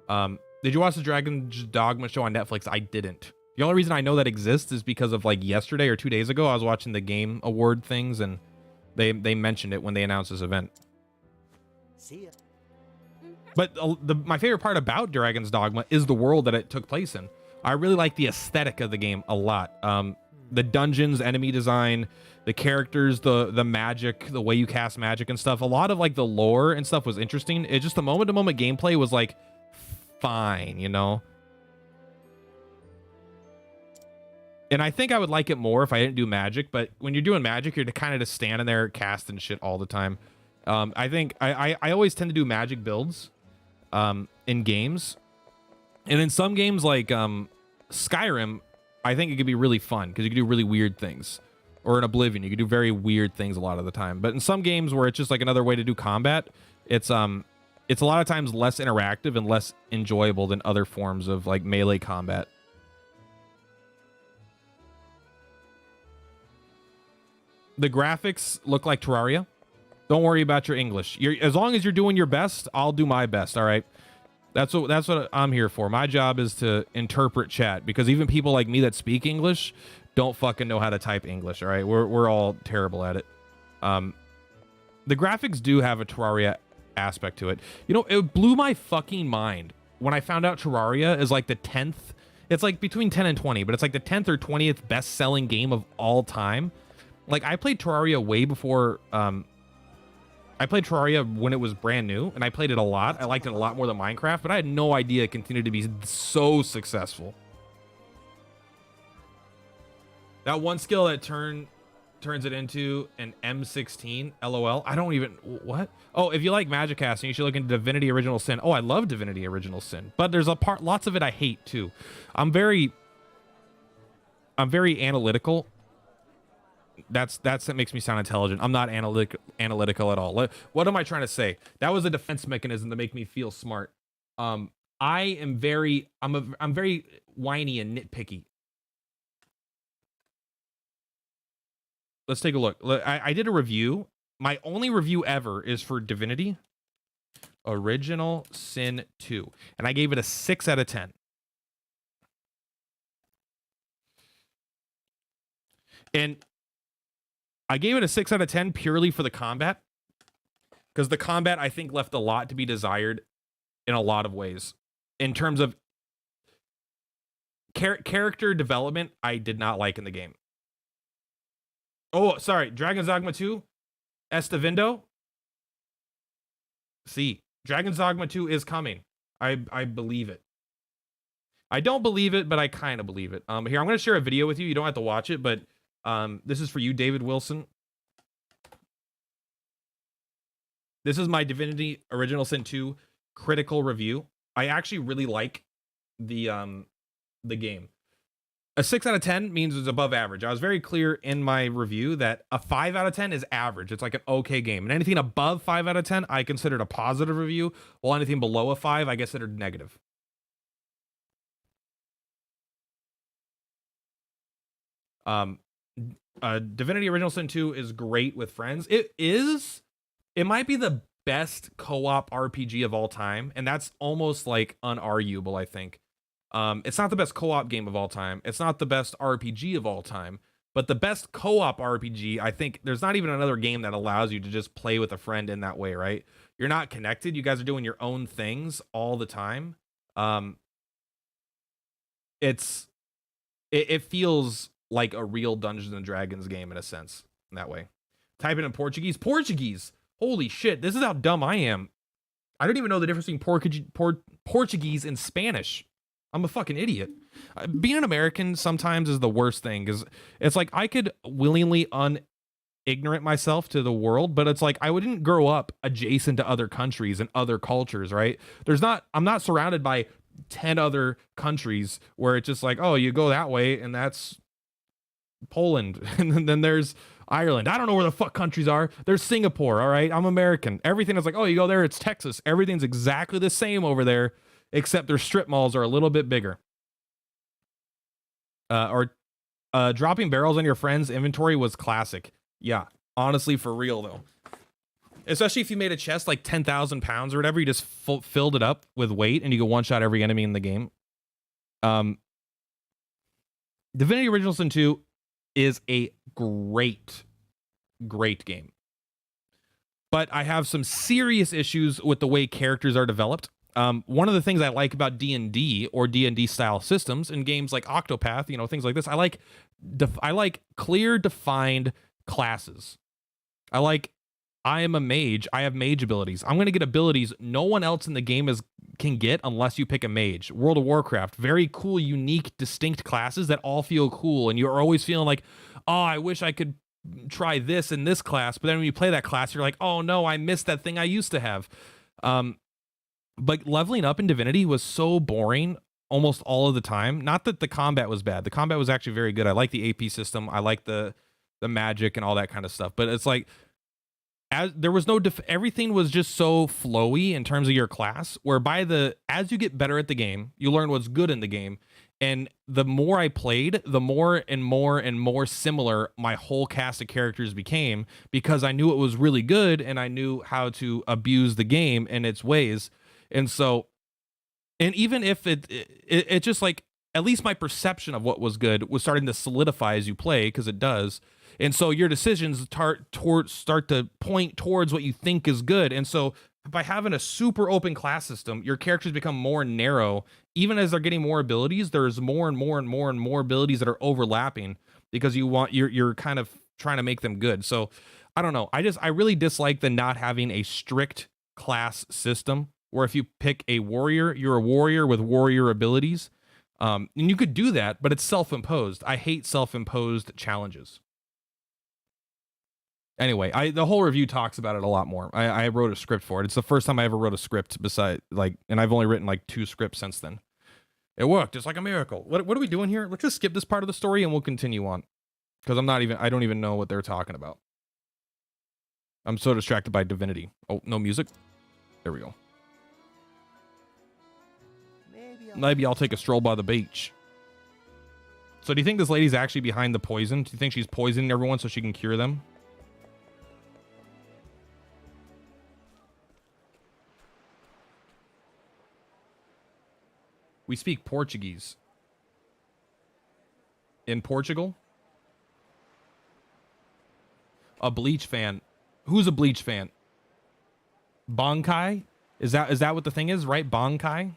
Did you watch the Dragon's Dogma show on Netflix? I didn't. The only reason I know that exists is because of like yesterday or 2 days ago, I was watching the Game Award things and they mentioned it when they announced this event. See ya. But my favorite part about Dragon's Dogma is the world that it took place in. I really like the aesthetic of the game a lot. The dungeons, enemy design, the characters, the magic, the way you cast magic and stuff. A lot of like the lore and stuff was interesting. It just the moment-to-moment gameplay was like fine, you know? And I think I would like it more if I didn't do magic, but when you're doing magic, you're kind of just standing there casting shit all the time. I think I always tend to do magic builds in games. And in some games like Skyrim, I think it could be really fun because you can do really weird things. Or in Oblivion, you can do very weird things a lot of the time. But in some games where it's just like another way to do combat, it's a lot of times less interactive and less enjoyable than other forms of like melee combat. The graphics look like Terraria. Don't worry about your English. As long as you're doing your best, I'll do my best. All right. That's what I'm here for. My job is to interpret chat, because even people like me that speak English don't fucking know how to type English. All right. We're all terrible at it. The graphics do have a Terraria aspect to it. You know, it blew my fucking mind when I found out Terraria is like the 10th. It's like between 10 and 20, but it's like the 10th or 20th best selling game of all time. Like, I played Terraria way before, I played Terraria when it was brand new, and I played it a lot. I liked it a lot more than Minecraft, but I had no idea it continued to be so successful. That one skill that turns it into an M16, LOL. I don't even, what? Oh, if you like magic casting, you should look into Divinity Original Sin. Oh, I love Divinity Original Sin, but there's lots of it I hate too. I'm very analytical. That makes me sound intelligent. I'm not analytical at all. What am I trying to say? That was a defense mechanism to make me feel smart. I'm very whiny and nitpicky. Let's take a look. I did a review. My only review ever is for Divinity Original Sin 2, and I gave it a 6 out of 10. And I gave it a 6 out of 10 purely for the combat, because the combat, I think, left a lot to be desired in a lot of ways. In terms of character development, I did not like in the game. Oh, sorry. Dragon's Dogma 2? Estavindo? See, Dragon's Dogma 2 is coming. I believe it. I don't believe it, but I kind of believe it. Here, I'm going to share a video with you. You don't have to watch it, but this is for you, David Wilson. This is my Divinity Original Sin 2 critical review. I actually really like the game. A 6 out of 10 means it's above average. I was very clear in my review that a 5 out of 10 is average. It's like an okay game. And anything above 5 out of 10, I considered a positive review, while anything below a 5, I considered negative. Divinity Original Sin 2 is great with friends. It might be the best co-op RPG of all time, and that's almost like unarguable, I think. It's not the best co-op game of all time. It's not the best RPG of all time, but the best co-op RPG, I think there's not even another game that allows you to just play with a friend in that way, right? You're not connected. You guys are doing your own things all the time. It feels like a real Dungeons and Dragons game in a sense, in that way. Type it in Portuguese. Portuguese! Holy shit, this is how dumb I am. I don't even know the difference between Portuguese and Spanish. I'm a fucking idiot. Being an American sometimes is the worst thing, because it's like I could willingly ignorant myself to the world, but it's like I wouldn't grow up adjacent to other countries and other cultures, right? I'm not surrounded by 10 other countries where it's just like, oh, you go that way and that's Poland, and then there's Ireland. I don't know where the fuck countries are. There's Singapore, all right? I'm American. Everything is like, oh, you go there, it's Texas. Everything's exactly the same over there, except their strip malls are a little bit bigger. Or dropping barrels on your friend's inventory was classic. Yeah, honestly, for real, though. Especially if you made a chest like 10,000 pounds or whatever, you just filled it up with weight, and you could one-shot every enemy in the game. Divinity Original Sin 2 is a great game. But I have some serious issues with the way characters are developed. One of the things I like about D&D or D&D style systems in games like Octopath, you know, things like this, I like clear defined classes. I am a mage. I have mage abilities. I'm going to get abilities no one else in the game can get unless you pick a mage. World of Warcraft, very cool, unique, distinct classes that all feel cool. And you're always feeling like, oh, I wish I could try this in this class. But then when you play that class, you're like, oh no, I missed that thing I used to have. But leveling up in Divinity was so boring almost all of the time. Not that the combat was bad. The combat was actually very good. I like the AP system. I like the magic and all that kind of stuff. But it's like, there was no everything was just so flowy in terms of your class, where as you get better at the game, you learn what's good in the game. And the more I played, the more and more and more similar my whole cast of characters became, because I knew it was really good and I knew how to abuse the game in its ways. And so, and even if it just like, at least my perception of what was good was starting to solidify as you play, because it does. And so your decisions start to point towards what you think is good. And so by having a super open class system, your characters become more narrow. Even as they're getting more abilities, there's more and more and more and more abilities that are overlapping, because you're kind of trying to make them good. So I don't know. I really dislike the not having a strict class system, where if you pick a warrior, you're a warrior with warrior abilities. And you could do that, but it's self-imposed. I hate self-imposed challenges. Anyway, the whole review talks about it a lot more. I wrote a script for it. It's the first time I ever wrote a script and I've only written like 2 scripts since then. It worked. It's like a miracle. What are we doing here? Let's just skip this part of the story and we'll continue on. Because I don't even know what they're talking about. I'm so distracted by Divinity. Oh, no music? There we go. Maybe I'll take a stroll by the beach. So do you think this lady's actually behind the poison? Do you think she's poisoning everyone so she can cure them? We speak Portuguese. In Portugal? A Bleach fan. Who's a Bleach fan? Bankai? Is that what the thing is, right? Bankai?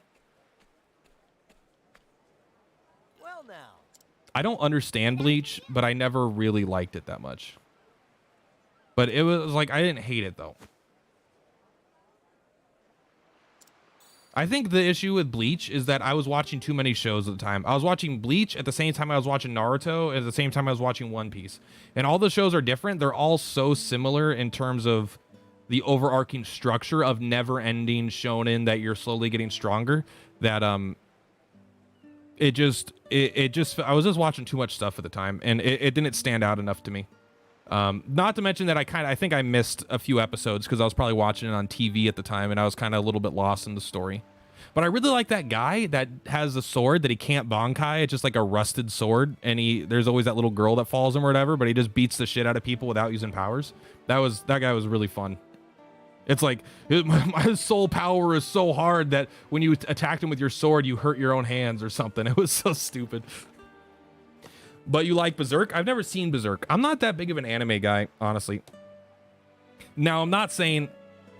Well now. I don't understand Bleach, but I never really liked it that much. But it was like, I didn't hate it though. I think the issue with Bleach is that I was watching too many shows at the time. I was watching Bleach at the same time I was watching Naruto, at the same time I was watching One Piece. And all the shows are different. They're all so similar in terms of the overarching structure of never-ending shonen that you're slowly getting stronger, that I was just watching too much stuff at the time, and it didn't stand out enough to me. Not to mention that I think I missed a few episodes because I was probably watching it on TV at the time, and I was kind of a little bit lost in the story. But I really like that guy that has a sword that he can't bankai. It's just like a rusted sword, and there's always that little girl that follows him or whatever, but he just beats the shit out of people without using powers. That guy was really fun. It's like, my soul power is so hard that when you attacked him with your sword, you hurt your own hands or something. It was so stupid. But you like Berserk? I've never seen Berserk. I'm not that big of an anime guy, honestly. Now, I'm not saying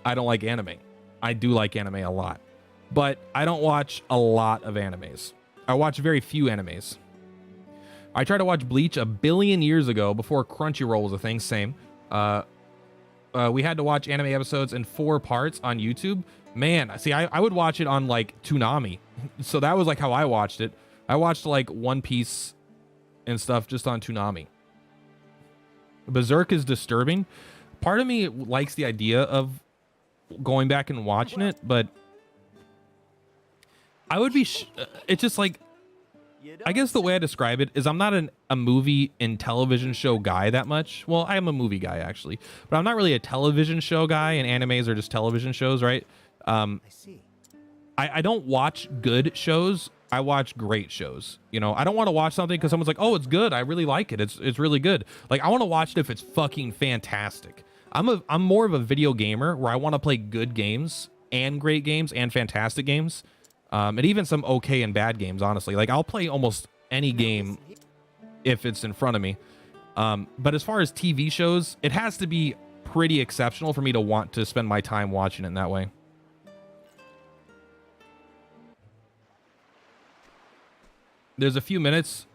I don't like anime. I do like anime a lot. But I don't watch a lot of animes. I watch very few animes. I tried to watch Bleach a billion years ago before Crunchyroll was a thing. Same. We had to watch anime episodes in 4 parts on YouTube. Man, see, I would watch it on like Toonami. So that was like how I watched it. I watched like One Piece and stuff just on Toonami. Berserk is disturbing. Part of me likes the idea of going back and watching it, but I would be it's just like, I guess the way I describe it is I'm not a movie and television show guy that much. Well, I am a movie guy actually, but I'm not really a television show guy, and animes are just television shows, right? I see. I don't watch good shows. I watch great shows. You know, I don't want to watch something because someone's like, oh, it's good. I really like it. It's really good. Like, I want to watch it if it's fucking fantastic. I'm more of a video gamer where I want to play good games and great games and fantastic games. And even some okay and bad games, honestly. Like, I'll play almost any game if it's in front of me. But as far as TV shows, it has to be pretty exceptional for me to want to spend my time watching it in that way. There's a few minutes.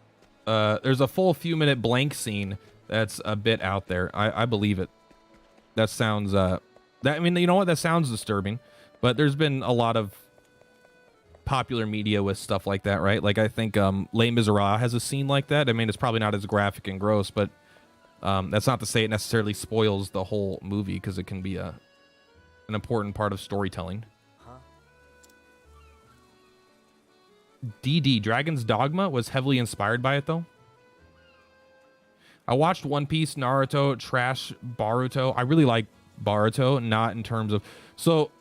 There's a full few minute blank scene that's a bit out there. I believe it. That sounds I mean, you know what? That sounds disturbing. But there's been a lot of popular media with stuff like that, right? Like, I think Les Miserables has a scene like that. I mean, it's probably not as graphic and gross, but that's not to say it necessarily spoils the whole movie, because it can be an important part of storytelling. DD, Dragon's Dogma, was heavily inspired by it, though. I watched One Piece, Naruto, trash Boruto. I really like Boruto, not in terms of... So,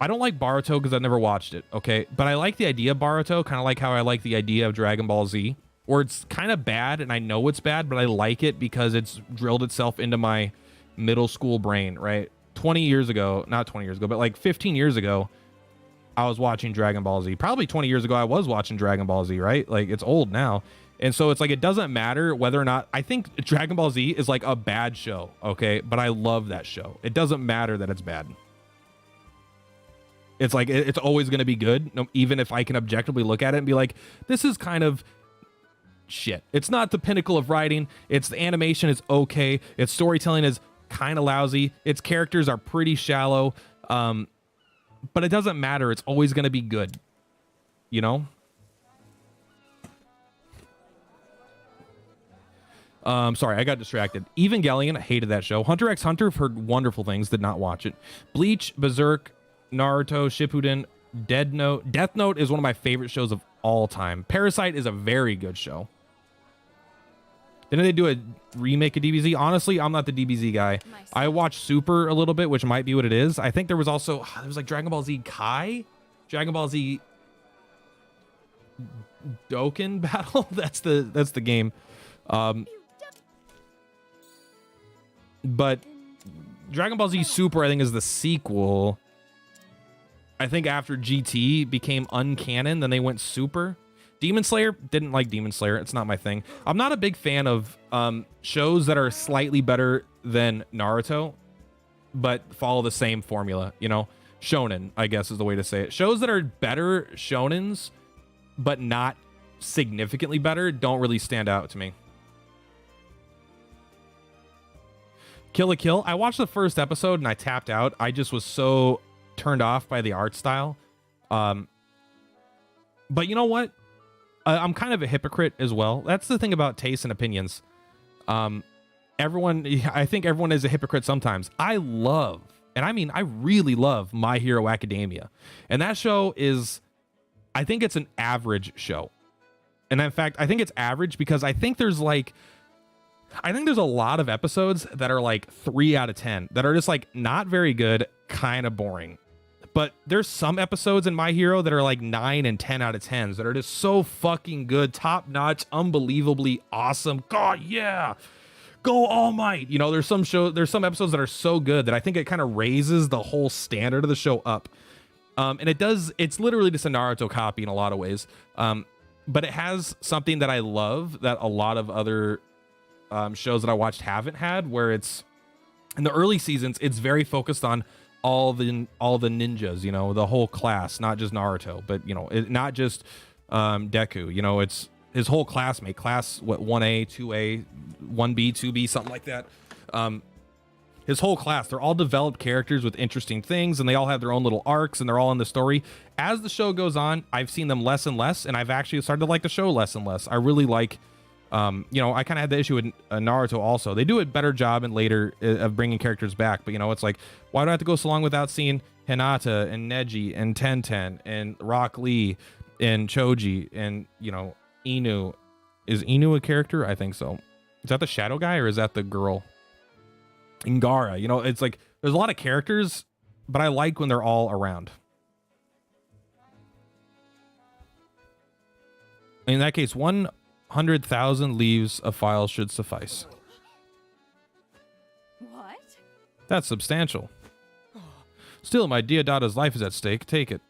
I don't like Boruto because I've never watched it, okay? But I like the idea of Boruto, kind of like how I like the idea of Dragon Ball Z, where it's kind of bad, and I know it's bad, but I like it because it's drilled itself into my middle school brain, right? 20 years ago, not 20 years ago, but like 15 years ago, I was watching Dragon Ball Z. Probably 20 years ago, I was watching Dragon Ball Z, right? Like, it's old now. And so it's like, it doesn't matter whether or not... I think Dragon Ball Z is like a bad show, okay? But I love that show. It doesn't matter that it's bad. It's like, it's always going to be good, even if I can objectively look at it and be like, this is kind of shit. It's not the pinnacle of writing. It's the animation is okay. Its storytelling is kind of lousy. Its characters are pretty shallow. But it doesn't matter. It's always going to be good. You know? Sorry, I got distracted. Evangelion, I hated that show. Hunter x Hunter, I've heard wonderful things, did not watch it. Bleach, Berserk, Naruto, Shippuden, Death Note is one of my favorite shows of all time. Parasite is a very good show. Didn't they do a remake of DBZ? Honestly, I'm not the DBZ guy. I watched Super a little bit, which might be what it is. I think there was also, there was like Dragon Ball Z Kai? Dragon Ball Z Dokkan Battle? That's the game. But Dragon Ball Z Super, I think, is the sequel. I think after GT became uncanon, then they went Super. Demon Slayer, didn't like Demon Slayer. It's not my thing. I'm not a big fan of shows that are slightly better than Naruto, but follow the same formula, you know? Shonen, I guess is the way to say it. Shows that are better shonens, but not significantly better, don't really stand out to me. Kill la Kill, I watched the first episode and I tapped out. I just was so turned off by the art style. But you know what? I'm kind of a hypocrite as well. That's the thing about tastes and opinions. I think everyone is a hypocrite sometimes. I love, and I mean, I really love My Hero Academia. And that show is, I think it's an average show. And in fact, I think it's average because I think there's a lot of episodes that are like 3 out of 10 that are just like not very good, kind of boring. But there's some episodes in My Hero that are like 9 and 10 out of 10s that are just so fucking good, top notch, unbelievably awesome. God, yeah. Go All Might. You know, there's some episodes that are so good that I think it kind of raises the whole standard of the show up. And it's literally just a Naruto copy in a lot of ways. But it has something that I love that a lot of other shows that I watched haven't had, where it's in the early seasons, it's very focused on all the ninjas, you know, the whole class, not just Naruto, but you know, not just Deku, you know, it's his whole classmate class, what, 1A, 2A, 1B, 2B, something like that. His whole class, they're all developed characters with interesting things, and they all have their own little arcs, and they're all in the story. As the show goes on, I've seen them less and less, and I've actually started to like the show less and less. I really like, you know, I kind of had the issue with Naruto also. They do a better job in later of bringing characters back, but you know, it's like, why do I have to go so long without seeing Hinata and Neji and Tenten and Rock Lee and Choji and, you know, Inu. Is Inu a character? I think so. Is that the shadow guy or is that the girl? Ngara. You know, it's like there's a lot of characters, but I like when they're all around. In that case, 100,000 leaves of files should suffice. What? That's substantial. Still, my dear daughter's life is at stake. Take it.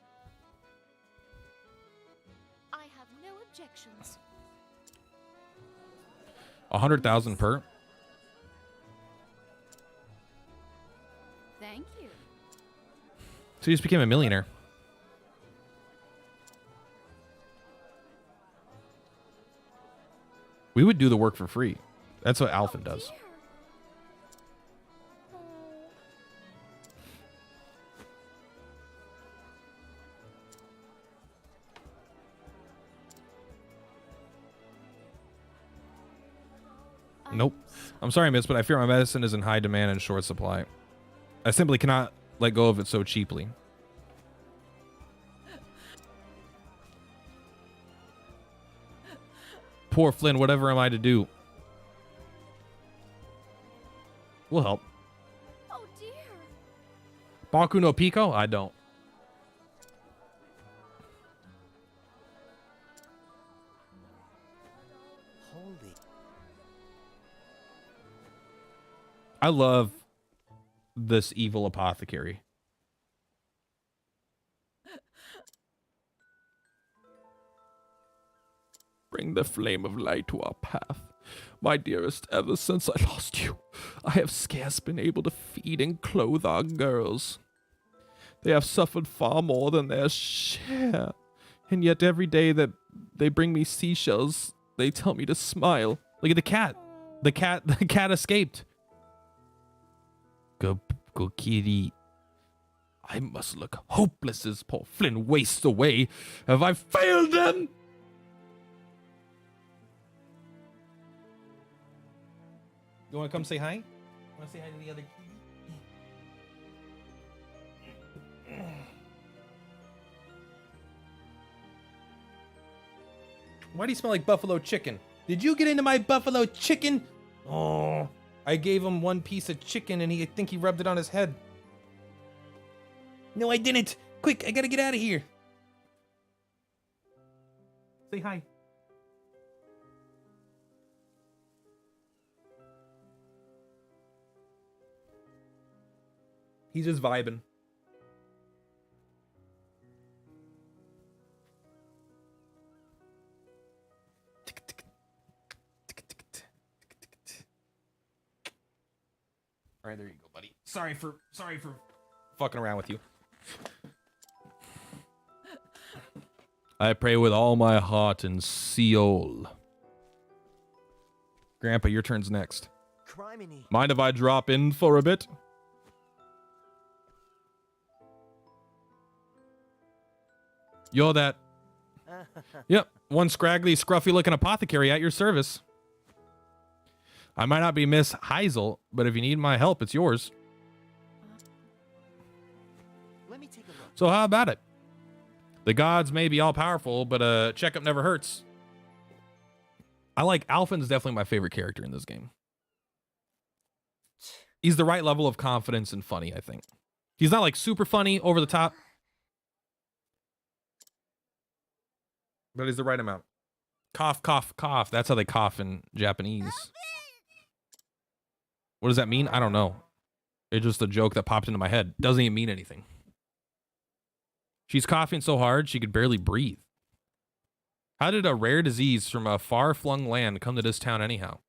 I have no objections. 100,000 per. Thank you. So you just became a millionaire. We would do the work for free. That's what Alphen does. Dear. Oh. Nope. I'm sorry, miss, but I fear my medicine is in high demand and short supply. I simply cannot let go of it so cheaply. Poor Flynn, whatever am I to do? We'll help. Oh dear. Baku no Pico? I don't. Holy. I love this evil apothecary. Bring the flame of light to our path. My dearest, ever since I lost you, I have scarce been able to feed and clothe our girls. They have suffered far more than their share. And yet every day that they bring me seashells, they tell me to smile. Look at the cat. The cat escaped. Go kitty. I must look hopeless as poor Flynn wastes away. Have I failed them? You want to come say hi? Want to say hi to the other kitty? Why do you smell like buffalo chicken? Did you get into my buffalo chicken? Oh, I gave him one piece of chicken and I think he rubbed it on his head. No, I didn't. Quick, I gotta get out of here. Say hi. He's just vibing. All right, there you go, buddy. Sorry for fucking around with you. I pray with all my heart in Seoul. Grandpa, your turn's next. Criminy. Mind if I drop in for a bit? You're that. Yep, one scraggly, scruffy-looking apothecary at your service. I might not be Miss Heisel, but if you need my help, it's yours. Let me take a look. So how about it? The gods may be all-powerful, but a checkup never hurts. I like Alphen's definitely my favorite character in this game. He's the right level of confidence and funny, I think. He's not like super funny, over the top. But he's the right amount. Cough, cough, cough. That's how they cough in Japanese. What does that mean? I don't know. It's just a joke that popped into my head. Doesn't even mean anything. She's coughing so hard she could barely breathe. How did a rare disease from a far-flung land come to this town anyhow?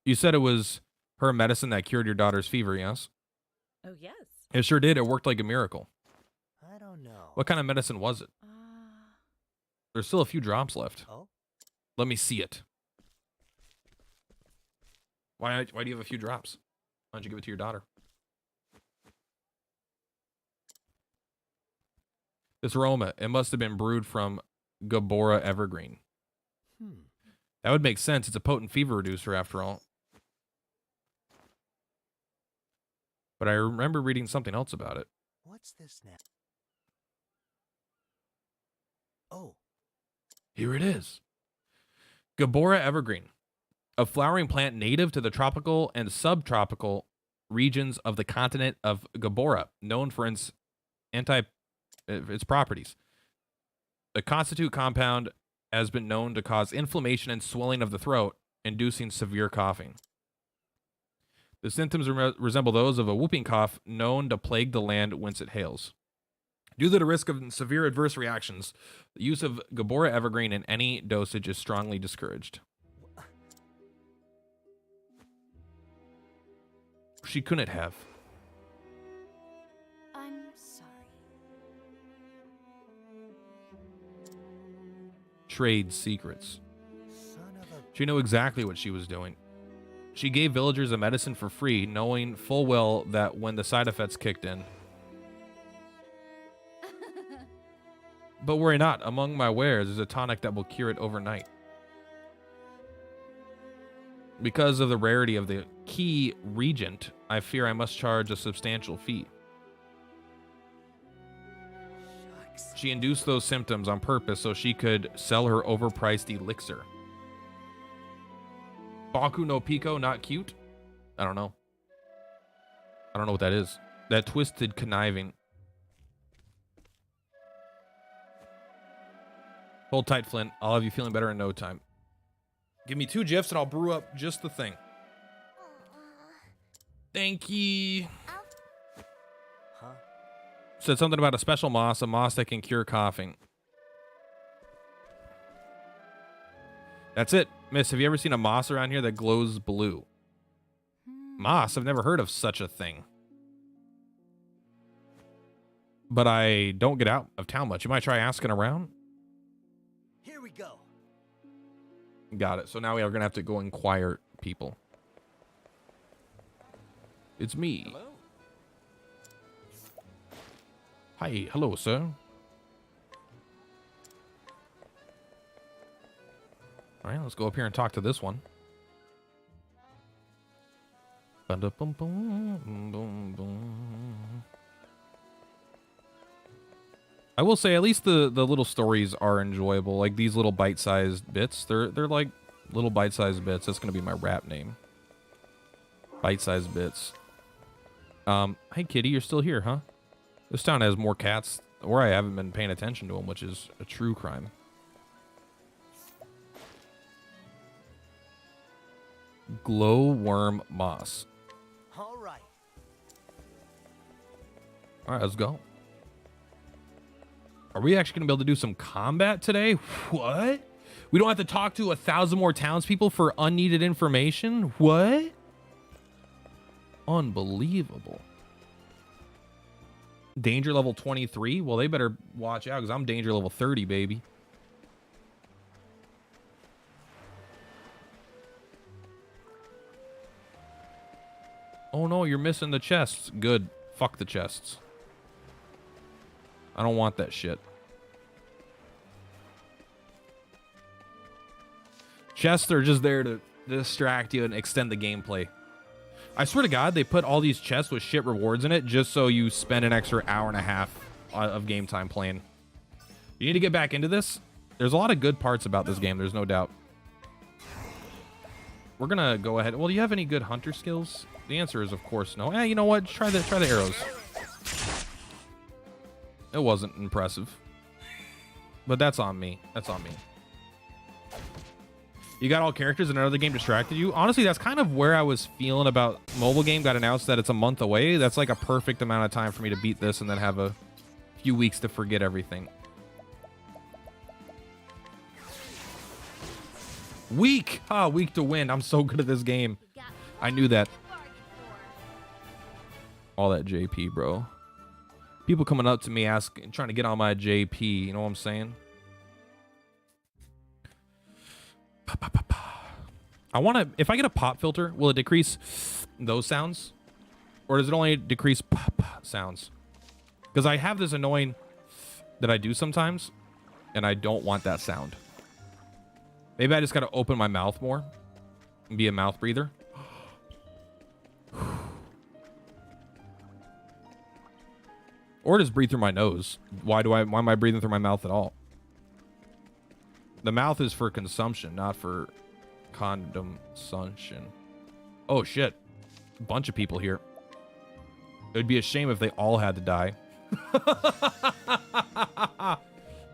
You said it was her medicine that cured your daughter's fever, yes? Oh yes. It sure did. It worked like a miracle. I don't know. What kind of medicine was it? There's still a few drops left. Oh? Let me see it. Why do you have a few drops? Why don't you give it to your daughter? This aroma, it must have been brewed from Gabora Evergreen. That would make sense. It's a potent fever reducer after all. But I remember reading something else about it. What's this now? Oh, Here it is. Gabora evergreen, a flowering plant native to the tropical and subtropical regions of the continent of Gabora, known for its properties. The constitute compound has been known to cause inflammation and swelling of the throat, inducing severe coughing. The symptoms resemble those of a whooping cough known to plague the land whence it hails. Due to the risk of severe adverse reactions, the use of Gabora evergreen in any dosage is strongly discouraged. She couldn't have. I'm sorry. Trade secrets. son of a... She knew exactly what she was doing. She gave villagers a medicine for free, knowing full well that when the side effects kicked in. But worry not, among my wares is a tonic that will cure it overnight. Because of the rarity of the key regent, I fear I must charge a substantial fee. Shucks. She induced those symptoms on purpose so she could sell her overpriced elixir. Baku no Pico, not cute? I don't know. I don't know what that is. That twisted conniving. Hold tight, Flint. I'll have you feeling better in no time. Give me 2 gifs and I'll brew up just the thing. Thank you. Huh? Said something about a moss that can cure coughing. That's it. Miss, have you ever seen a moss around here that glows blue? Moss? I've never heard of such a thing. But I don't get out of town much. You might try asking around. Here we go. Got it. So now we are going to have to go inquire people. It's me. Hello. Hi. Hello, sir. All right, let's go up here and talk to this one. I will say, at least the little stories are enjoyable. Like these little bite-sized bits. They're like little bite-sized bits. That's gonna be my rap name. Bite-sized bits. Hey kitty, you're still here, huh? This town has more cats, or I haven't been paying attention to them, which is a true crime. Glowworm moss. All right. All right, let's go. Are we actually going to be able to do some combat today? What? We don't have to talk to 1,000 more townspeople for unneeded information? What? Unbelievable. Danger level 23? Well, they better watch out because I'm danger level 30, baby. Oh no, you're missing the chests. Good. Fuck the chests. I don't want that shit. Chests are just there to distract you and extend the gameplay. I swear to God, they put all these chests with shit rewards in it just so you spend an extra hour and a half of game time playing. You need to get back into this. There's a lot of good parts about this game, there's no doubt. We're gonna go ahead. Well, do you have any good hunter skills? The answer is, of course, no. You know what? Try the arrows. It wasn't impressive. But that's on me. That's on me. You got all characters and another game distracted you? Honestly, that's kind of where I was feeling about mobile game. Got announced that it's a month away. That's like a perfect amount of time for me to beat this and then have a few weeks to forget everything. Weak! Weak to win. I'm so good at this game. I knew that. All that JP, bro. People coming up to me asking, trying to get on my JP. You know what I'm saying? I want to, if I get a pop filter, will it decrease those sounds? Or does it only decrease pop sounds? Because I have this annoying that I do sometimes, and I don't want that sound. Maybe I just got to open my mouth more and be a mouth breather. Or just breathe through my nose. Why am I breathing through my mouth at all? The mouth is for consumption, not for consumption. Oh shit. A bunch of people here. It would be a shame if they all had to die.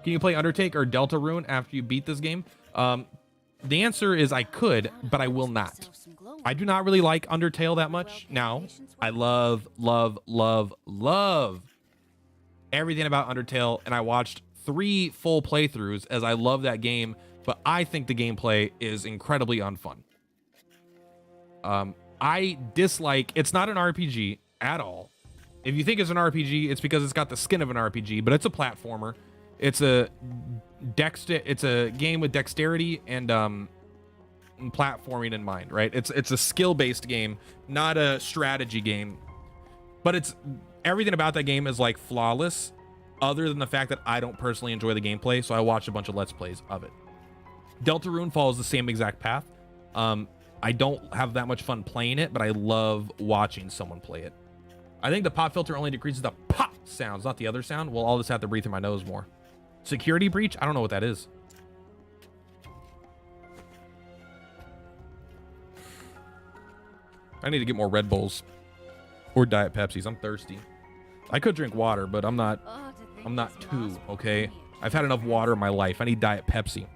Can you play Undertake or Deltarune after you beat this game? The answer is I could, but I will not. I do not really like Undertale that much. Now, I love everything about Undertale, and I watched 3 full playthroughs as I love that game, but I think the gameplay is incredibly unfun. I dislike, it's not an RPG at all. If you think it's an RPG, it's because it's got the skin of an RPG, but it's a platformer. It's a game with dexterity and platforming in mind, right? It's a skill-based game, not a strategy game. But it's everything about that game is like flawless, other than the fact that I don't personally enjoy the gameplay, so I watched a bunch of Let's Plays of it. Deltarune follows the same exact path. I don't have that much fun playing it, but I love watching someone play it. I think the pop filter only decreases the pop sounds, not the other sound. Well, I'll just have to breathe through my nose more. Security breach? I don't know what that is. I need to get more Red Bulls or Diet Pepsis. I'm thirsty. I could drink water, but I'm not too, okay? I've had enough water in my life. I need Diet Pepsi.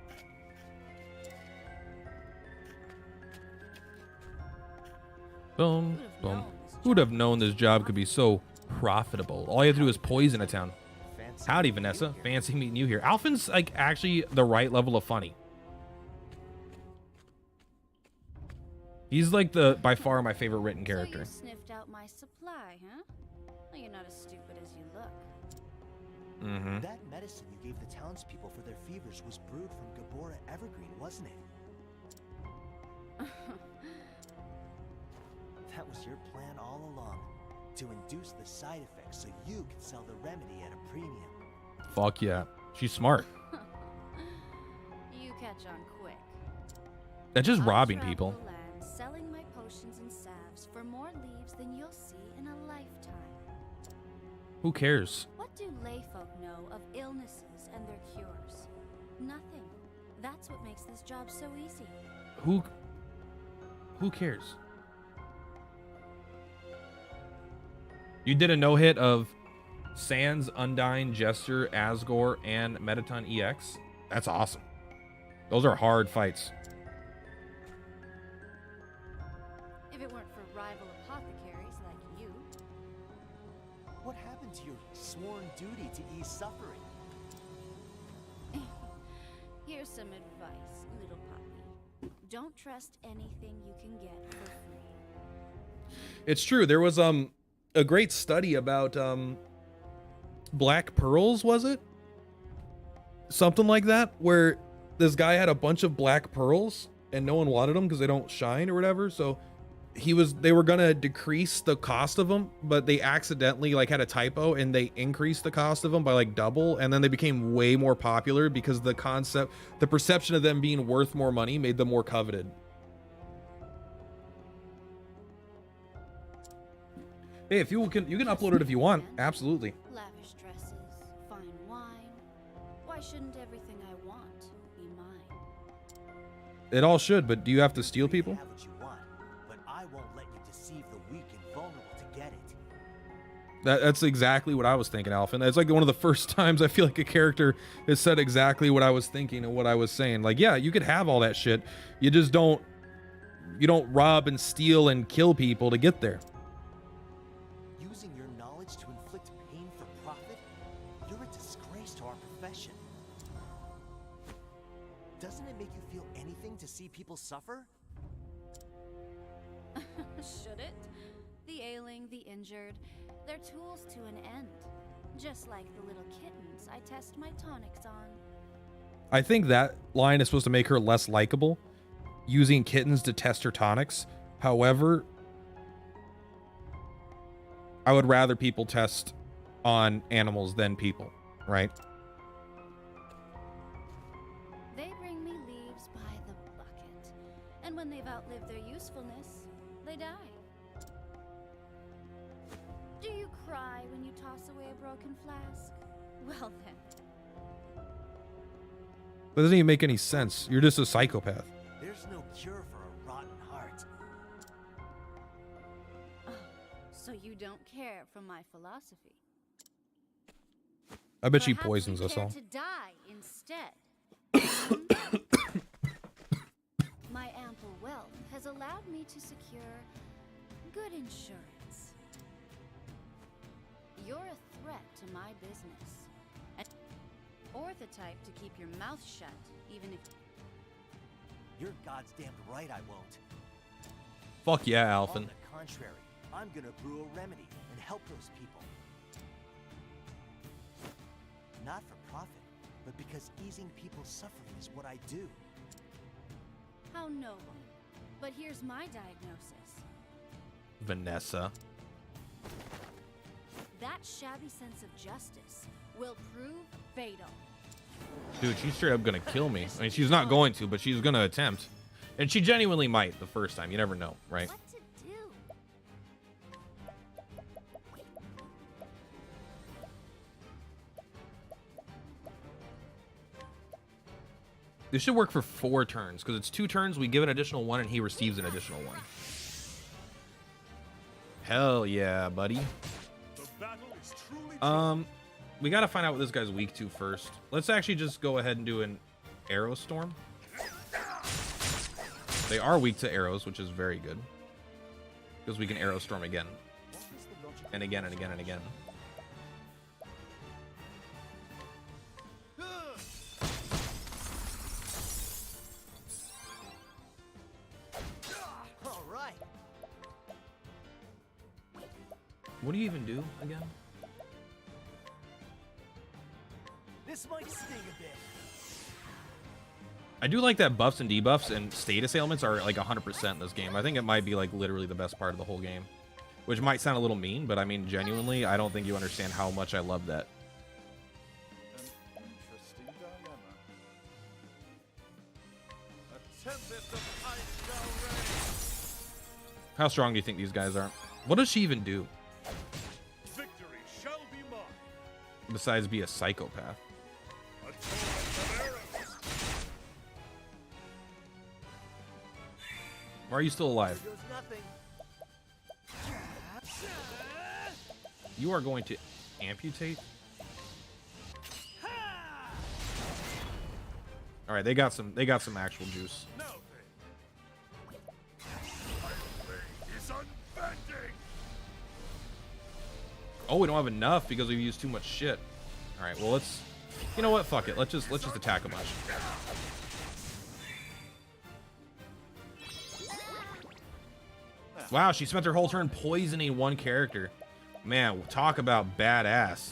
Boom, boom. Who would have known this job could be so profitable? All you have to do is poison a town. Howdy, Vanessa. Fancy meeting you here. Alphin's like actually the right level of funny. He's like by far my favorite written character. So you sniffed out my supply, huh? Well, you're not as stupid as you look. Mm-hmm. That medicine you gave the townspeople for their fevers was brewed from Gabora Evergreen, wasn't it? That was your plan all along, to induce the side effects so you could sell the remedy at a premium. Fuck yeah. She's smart. You catch on quick. That's just I'll robbing travel people. the land, selling my potions and salves for more leaves than you'll see in a lifetime. Who cares? What do layfolk know of illnesses and their cures? Nothing. That's what makes this job so easy. Who cares? You did a no-hit of Sans, Undyne, Jester, Asgore, and Metaton EX. That's awesome. Those are hard fights. If it weren't for rival apothecaries like you. What happened to your sworn duty to ease suffering? Here's some advice, little puppy. Don't trust anything you can get for free. It's true. There was a great study about black pearls, was it? Something like that, where this guy had a bunch of black pearls and no one wanted them because they don't shine or whatever. So they were gonna decrease the cost of them, but they accidentally like had a typo and they increased the cost of them by like double, and then they became way more popular because the perception of them being worth more money made them more coveted. Hey, if you can upload it if you want. Absolutely. Lavish dresses, fine wine. Why shouldn't everything I want be mine? It all should, but do you have to steal You can people? have what you want, but I won't let you deceive the weak and vulnerable to get it. That's exactly what I was thinking, Alpha. It's like one of the first times I feel like a character has said exactly what I was thinking and what I was saying. Like, yeah, you could have all that shit. You just don't rob and steal and kill people to get there. Using your knowledge to inflict pain for profit? You're a disgrace to our profession. Doesn't it make you feel anything to see people suffer? Should it? The ailing, the injured, they're tools to an end. Just like the little kittens I test my tonics on. I think that line is supposed to make her less likable, using kittens to test her tonics. However, I would rather people test on animals than people, right? They bring me leaves by the bucket. And when they've outlived their usefulness, they die. Do you cry when you toss away a broken flask? Well then. That doesn't even make any sense. You're just a psychopath. There's no cure for a rotten heart. Oh, so you don't care for my philosophy? I bet she Perhaps poisons you us care all. to die instead. My ample wealth has allowed me to secure good insurance. You're a threat to my business. Or the type to keep your mouth shut, even if... You're God's damned right I won't. Fuck yeah, On Alphen. the contrary, I'm gonna brew a remedy and help those people. Not for profit, but because easing people's suffering is what I do. How noble. But here's my diagnosis. Vanessa. That shabby sense of justice will prove fatal. Dude, she's straight up gonna kill me. I mean, she's not going to, but she's gonna attempt. And she genuinely might the first time. You never know, right? What to do? This should work for 4 turns, because it's 2 turns, we give an additional 1, and he receives an additional 1. Hell yeah, buddy. The battle is truly We gotta find out what this guy's weak to first. Let's actually just go ahead and do an arrow storm. They are weak to arrows, which is very good. Because we can arrow storm again. And again and again and again. All right. What do you even do again? This might sting a bit. I do like that buffs and debuffs and status ailments are like 100% in this game. I think it might be like literally the best part of the whole game. Which might sound a little mean, but I mean, genuinely, I don't think you understand how much I love that. an interesting dilemma. A tempest of ice shall reign. How strong do you think these guys are? What does she even do Victory shall be mine. besides be a psychopath? A torrent of arrows. Why are you still alive? Here goes nothing. You are going to amputate? All right, they got some actual juice. Now then. My blade is unbending. Oh, we don't have enough because we've used too much shit. All right, well let's. You know what? Fuck it. Let's just attack a bunch. Wow, she spent her whole turn poisoning one character. Man, talk about badass.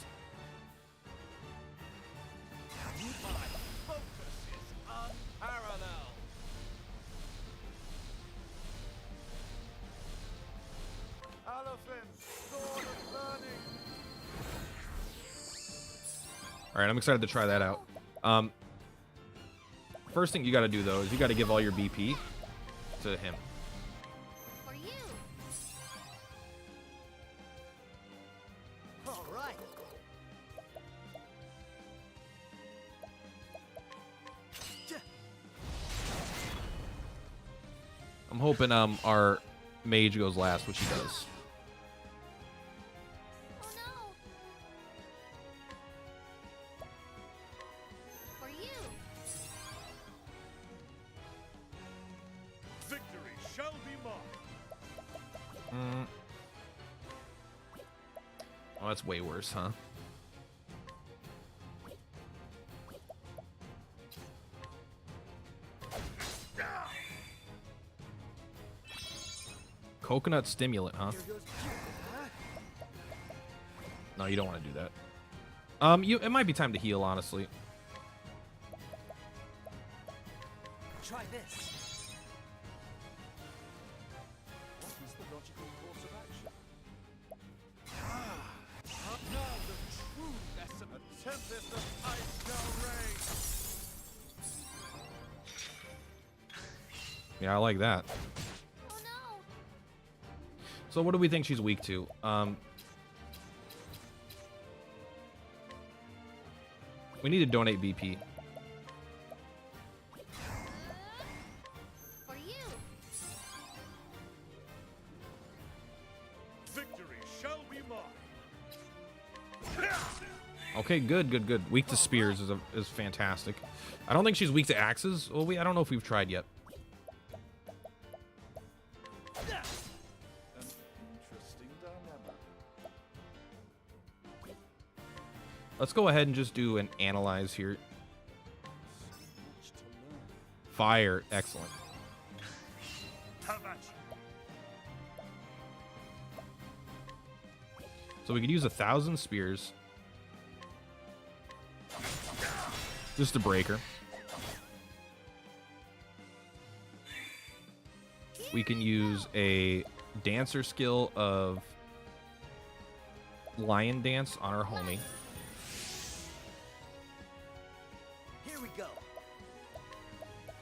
My focus is unparalleled. Elephant, sword of learning. All right, I'm excited to try that out. First thing you got to do though is you got to give all your BP to him. For you. All right. I'm hoping our mage goes last, which he does. Oh no. For you. Victory shall be mine. Oh, that's way worse, huh? Coconut stimulant, huh? Here goes. No, you don't want to do that. It might be time to heal, honestly. Try this. What is the logical course of action? Now the true lesson. A tempest of ice shall reign. Yeah, I like that. Oh no. So what do we think she's weak to? We need to donate BP. Okay, good, good, good. Weak to spears is fantastic. I don't think she's weak to axes. Well, I don't know if we've tried yet. Interesting dilemma. Let's go ahead and just do an analyze here. Fire, excellent. Have at you. So we could use 1,000 spears. Just to break her. We can use a dancer skill of lion dance on our homie. Here we go.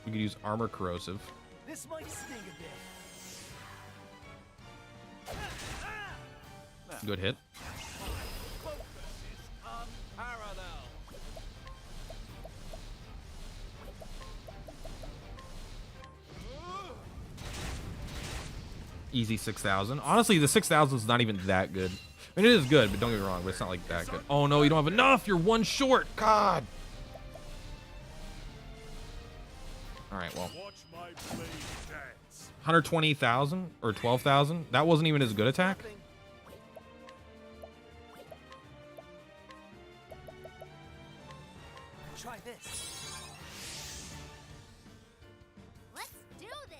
We could use armor corrosive. This might sting a bit. Good hit. Easy 6,000. Honestly, the 6,000 is not even that good. I mean, it is good, but don't get me wrong, but it's not like that good. Oh no, you don't have enough. You're one short. God. All right, well. Watch my blade dance. 120,000 or 12,000. That wasn't even as good attack. Try this. Let's do this.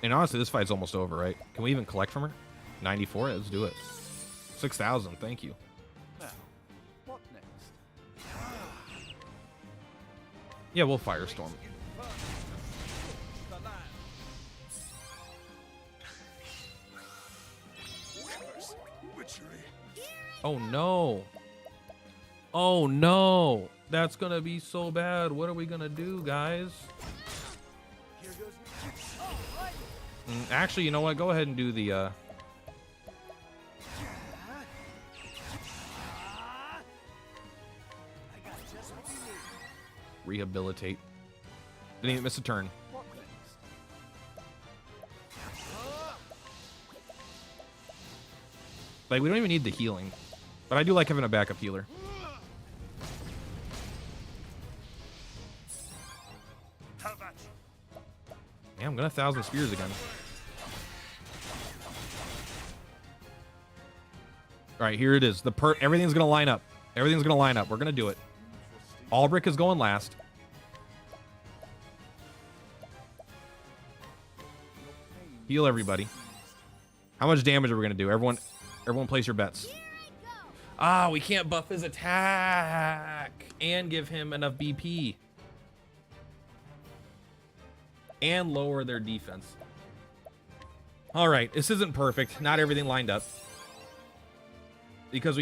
And honestly, this fight's almost over, right? Can we even collect from her? 94? Let's do it. 6,000. Thank you. Now, what next? Yeah, we'll firestorm. Witchery. Oh no. Oh no. That's gonna be so bad. What are we gonna do, guys? Here goes. Actually, you know what? Go ahead and do the I got just what you need. rehabilitate. Didn't even miss a turn. What next? Like, we don't even need the healing. But I do like having a backup healer. Have at you. Yeah, I'm gonna 1,000 spears again. Alright, here it is. Everything's gonna line up. Everything's gonna line up. We're gonna do it. Albrick is going last. Heal everybody. How much damage are we gonna do? Everyone place your bets. Ah, we can't buff his attack and give him enough BP. And lower their defense. Alright, this isn't perfect. Not everything lined up. Because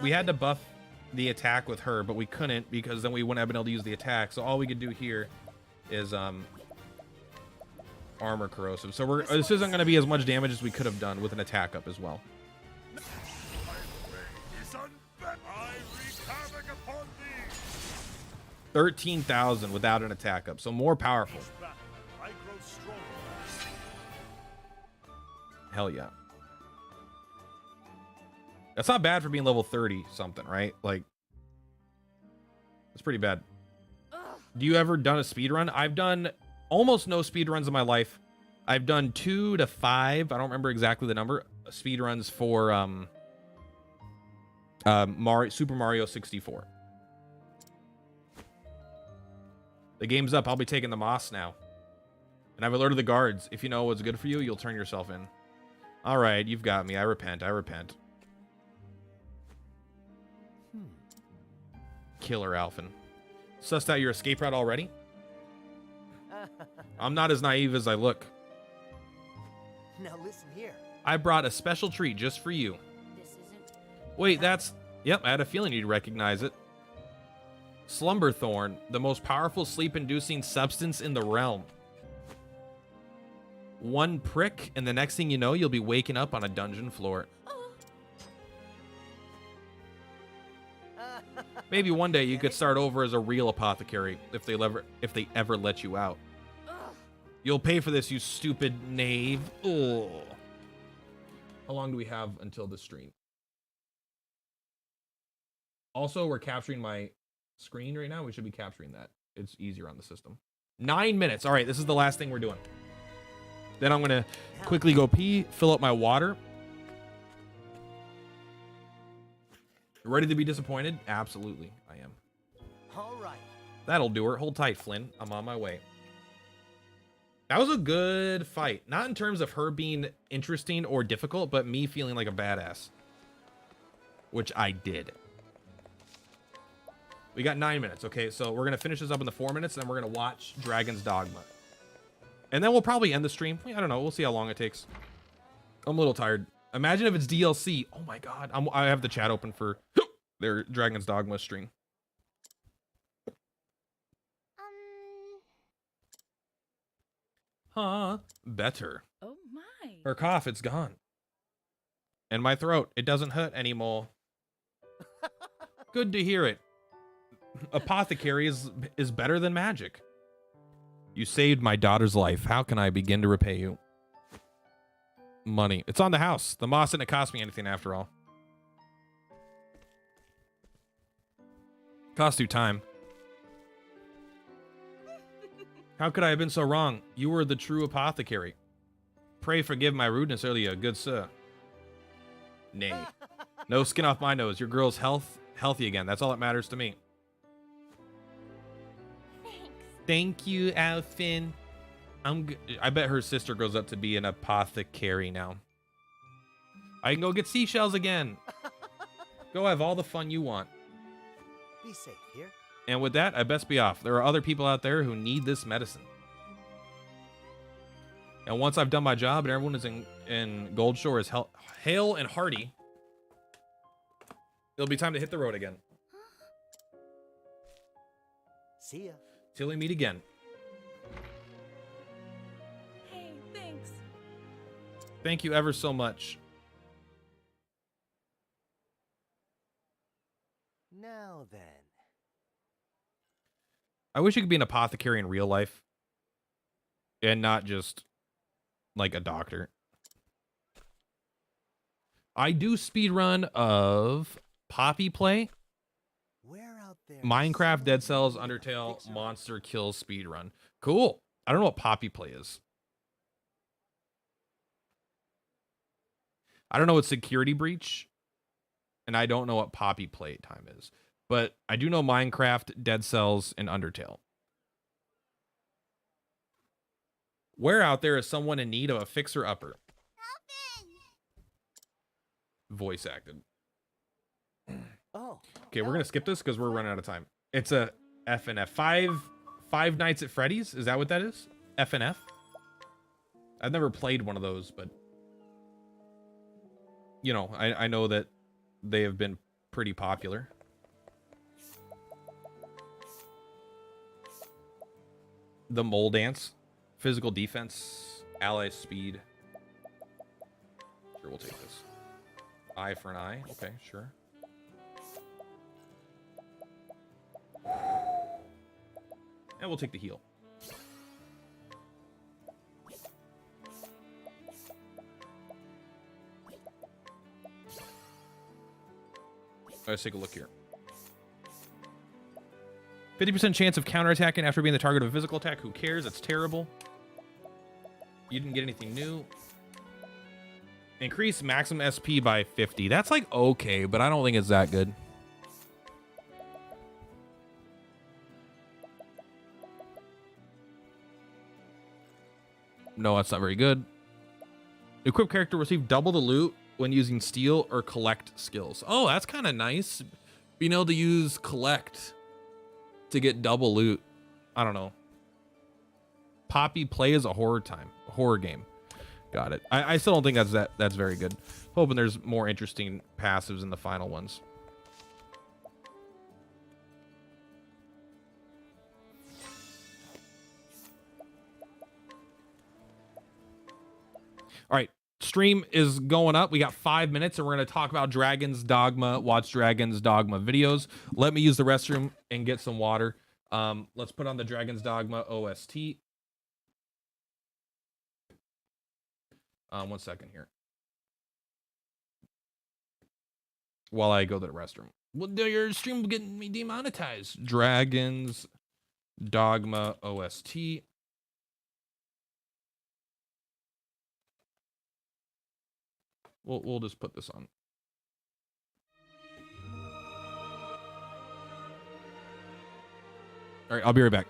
we had to buff the attack with her, but we couldn't because then we wouldn't have been able to use the attack. So all we could do here is armor corrosive. So this isn't going to be as much damage as we could have done with an attack up as well. My blade is unbent. I wreak havoc upon thee. 13,000 without an attack up. So more powerful. Battle, I grow stronger. Hell yeah. That's not bad for being level 30 something, right? Like, it's pretty bad. Do you ever done a speed run? I've done almost no speed runs in my life. I've done 2 to 5. I don't remember exactly the number. Speed runs for Super Mario 64. The game's up. I'll be taking the moss now. And I've alerted the guards. If you know what's good for you, you'll turn yourself in. All right, you've got me. I repent. I repent. Killer Alphen. Sussed out your escape route already? I'm not as naive as I look. Now listen here. I brought a special treat just for you. This isn't. Wait, that's... Yep, I had a feeling you'd recognize it. Slumber Thorn, the most powerful sleep-inducing substance in the realm. One prick, and the next thing you know, you'll be waking up on a dungeon floor. Maybe one day you could start over as a real apothecary if they ever let you out. You'll pay for this, you stupid knave. Ugh. How long do we have until the stream? Also, we're capturing my screen right now. We should be capturing that. It's easier on the system. 9 minutes. All right, this is the last thing we're doing. Then I'm going to quickly go pee, fill up my water. Ready to be disappointed? Absolutely, I am. All right. That'll do her. Hold tight, Flynn. I'm on my way. That was a good fight. Not in terms of her being interesting or difficult, but me feeling like a badass. Which I did. We got 9 minutes, okay? So we're going to finish this up in the 4 minutes, and then we're going to watch Dragon's Dogma. And then we'll probably end the stream. I don't know. We'll see how long it takes. I'm a little tired. Imagine if it's DLC. Oh my god. I have the chat open for their Dragon's Dogma stream. Huh? Better. Oh my. Her cough, it's gone. And my throat, it doesn't hurt anymore. Good to hear it. Apothecary is better than magic. You saved my daughter's life. How can I begin to repay you? Money. It's on the house. The moss didn't cost me anything after all. Cost you time. How could I have been so wrong? You were the true apothecary. Pray forgive my rudeness earlier, good sir. Nay. No skin off my nose. Your girl's healthy again. That's all that matters to me. Thanks. Thank you, Alfin. I bet her sister grows up to be an apothecary now. I can go get seashells again. Go have all the fun you want. Be safe here. And with that, I best be off. There are other people out there who need this medicine. And once I've done my job and everyone is in Goldshore is hale and hearty, it'll be time to hit the road again. See ya. Till we meet again. Hey, thanks. Thank you ever so much. Now then. I wish you could be an apothecary in real life. And not just like a doctor. I do speedrun of Poppy Play. Where out there? Minecraft, Dead Cells, Undertale, Monster Kill speedrun. Cool. I don't know what Poppy Play is. I don't know what Security Breach. And I don't know what Poppy Play time is. But I do know Minecraft, Dead Cells, and Undertale. Where out there is someone in need of a fixer-upper? Voice acted. Oh. Okay, we're gonna skip this because we're running out of time. It's a FNF. Five Nights at Freddy's? Is that what that is? FNF? I've never played one of those, but you know, I know that they have been pretty popular. The mole dance, physical defense, ally speed. Sure, we'll take this. Eye for an eye. Okay, sure. And we'll take the heal. Let's take a look here. 50% chance of counterattacking after being the target of a physical attack. Who cares? That's terrible. You didn't get anything new. Increase maximum SP by 50. That's like okay, but I don't think it's that good. No, that's not very good. Equip character receive double the loot when using steal or collect skills. Oh, that's kind of nice. Being able to use collect to get double loot. I don't know. Poppy Play is a horror game. Got it. I still don't think that's very good. Hoping there's more interesting passives in the final ones. All right, stream is going up. We got 5 minutes, and we're going to talk about Dragon's Dogma, watch Dragon's Dogma videos. Let me use the restroom and get some water. Let's put on the Dragon's Dogma OST. 1 second here. while I go to the restroom. Well, your stream will get me demonetized. Dragons Dogma OST. We'll just put this on. All right, I'll be right back.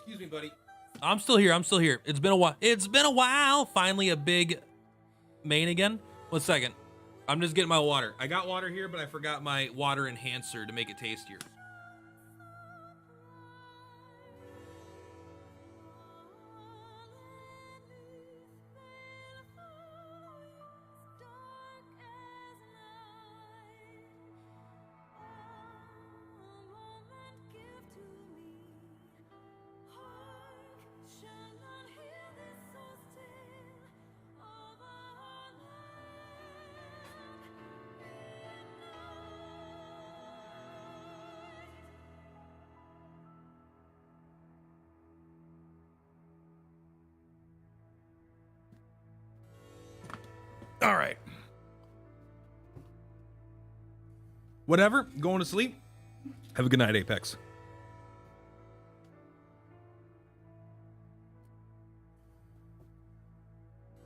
Excuse me, buddy. I'm still here. I'm still here. It's been a while. It's been a while. Finally, a big main again. 1 second. I'm just getting my water. I got water here, but I forgot my water enhancer to make it tastier. All right. Whatever. Going to sleep. Have a good night, Apex.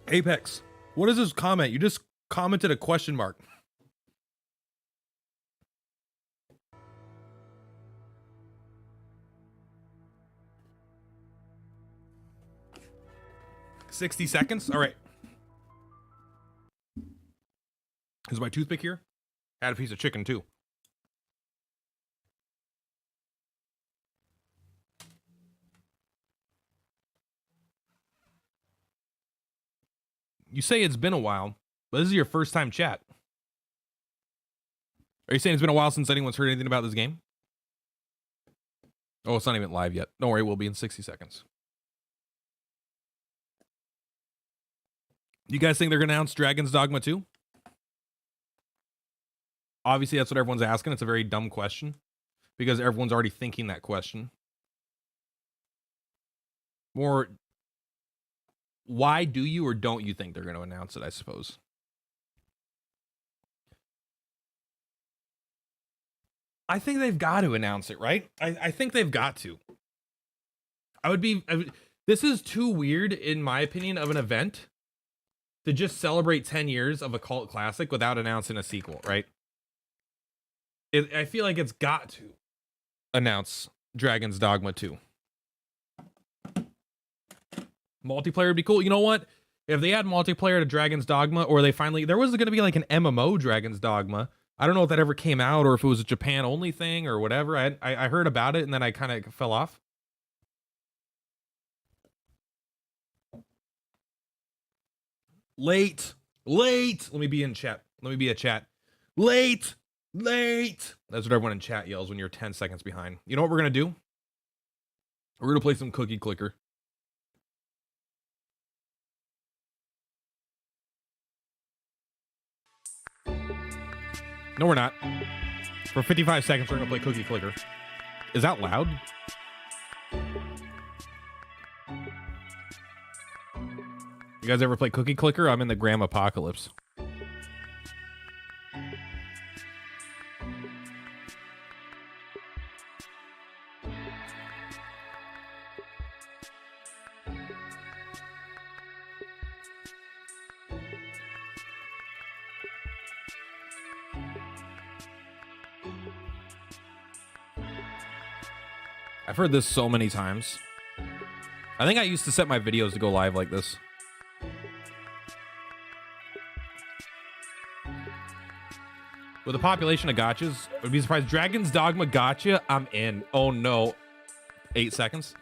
Apex, what is this comment? You just commented a question mark. $60 seconds. All right. Is my toothpick here? Had a piece of chicken too. You say it's been a while, but this is your first time chat. Are you saying it's been a while since anyone's heard anything about this game? Oh, it's not even live yet. Don't worry, we'll be in 60 seconds. You guys think they're going to announce Dragon's Dogma 2? Obviously, that's what everyone's asking. It's a very dumb question because everyone's already thinking that question. More, why do you or don't you think they're going to announce it, I suppose? I think they've got to announce it, right? I think they've got to. This is too weird, in my opinion, of an event to just celebrate 10 years of a cult classic without announcing a sequel, right? I feel like it's got to announce Dragon's Dogma 2. Multiplayer would be cool. You know what? If they add multiplayer to Dragon's Dogma, or there was going to be like an MMO Dragon's Dogma. I don't know if that ever came out or if it was a Japan only thing or whatever. I heard about it and then I kind of fell off. Late. Let me be in chat. Let me be a chat. Late. That's what everyone in chat yells when you're 10 seconds behind. You know what we're going to do? We're gonna play some Cookie Clicker. No, we're not. For 55 seconds, we're gonna play Cookie Clicker. Is that loud? You guys ever play Cookie Clicker? I'm in the Graham Apocalypse. I've heard this so many times. I think I used to set my videos to go live like this. With a population of gotchas, I would be surprised. Dragon's Dogma gotcha, I'm in. Oh no. 8 seconds.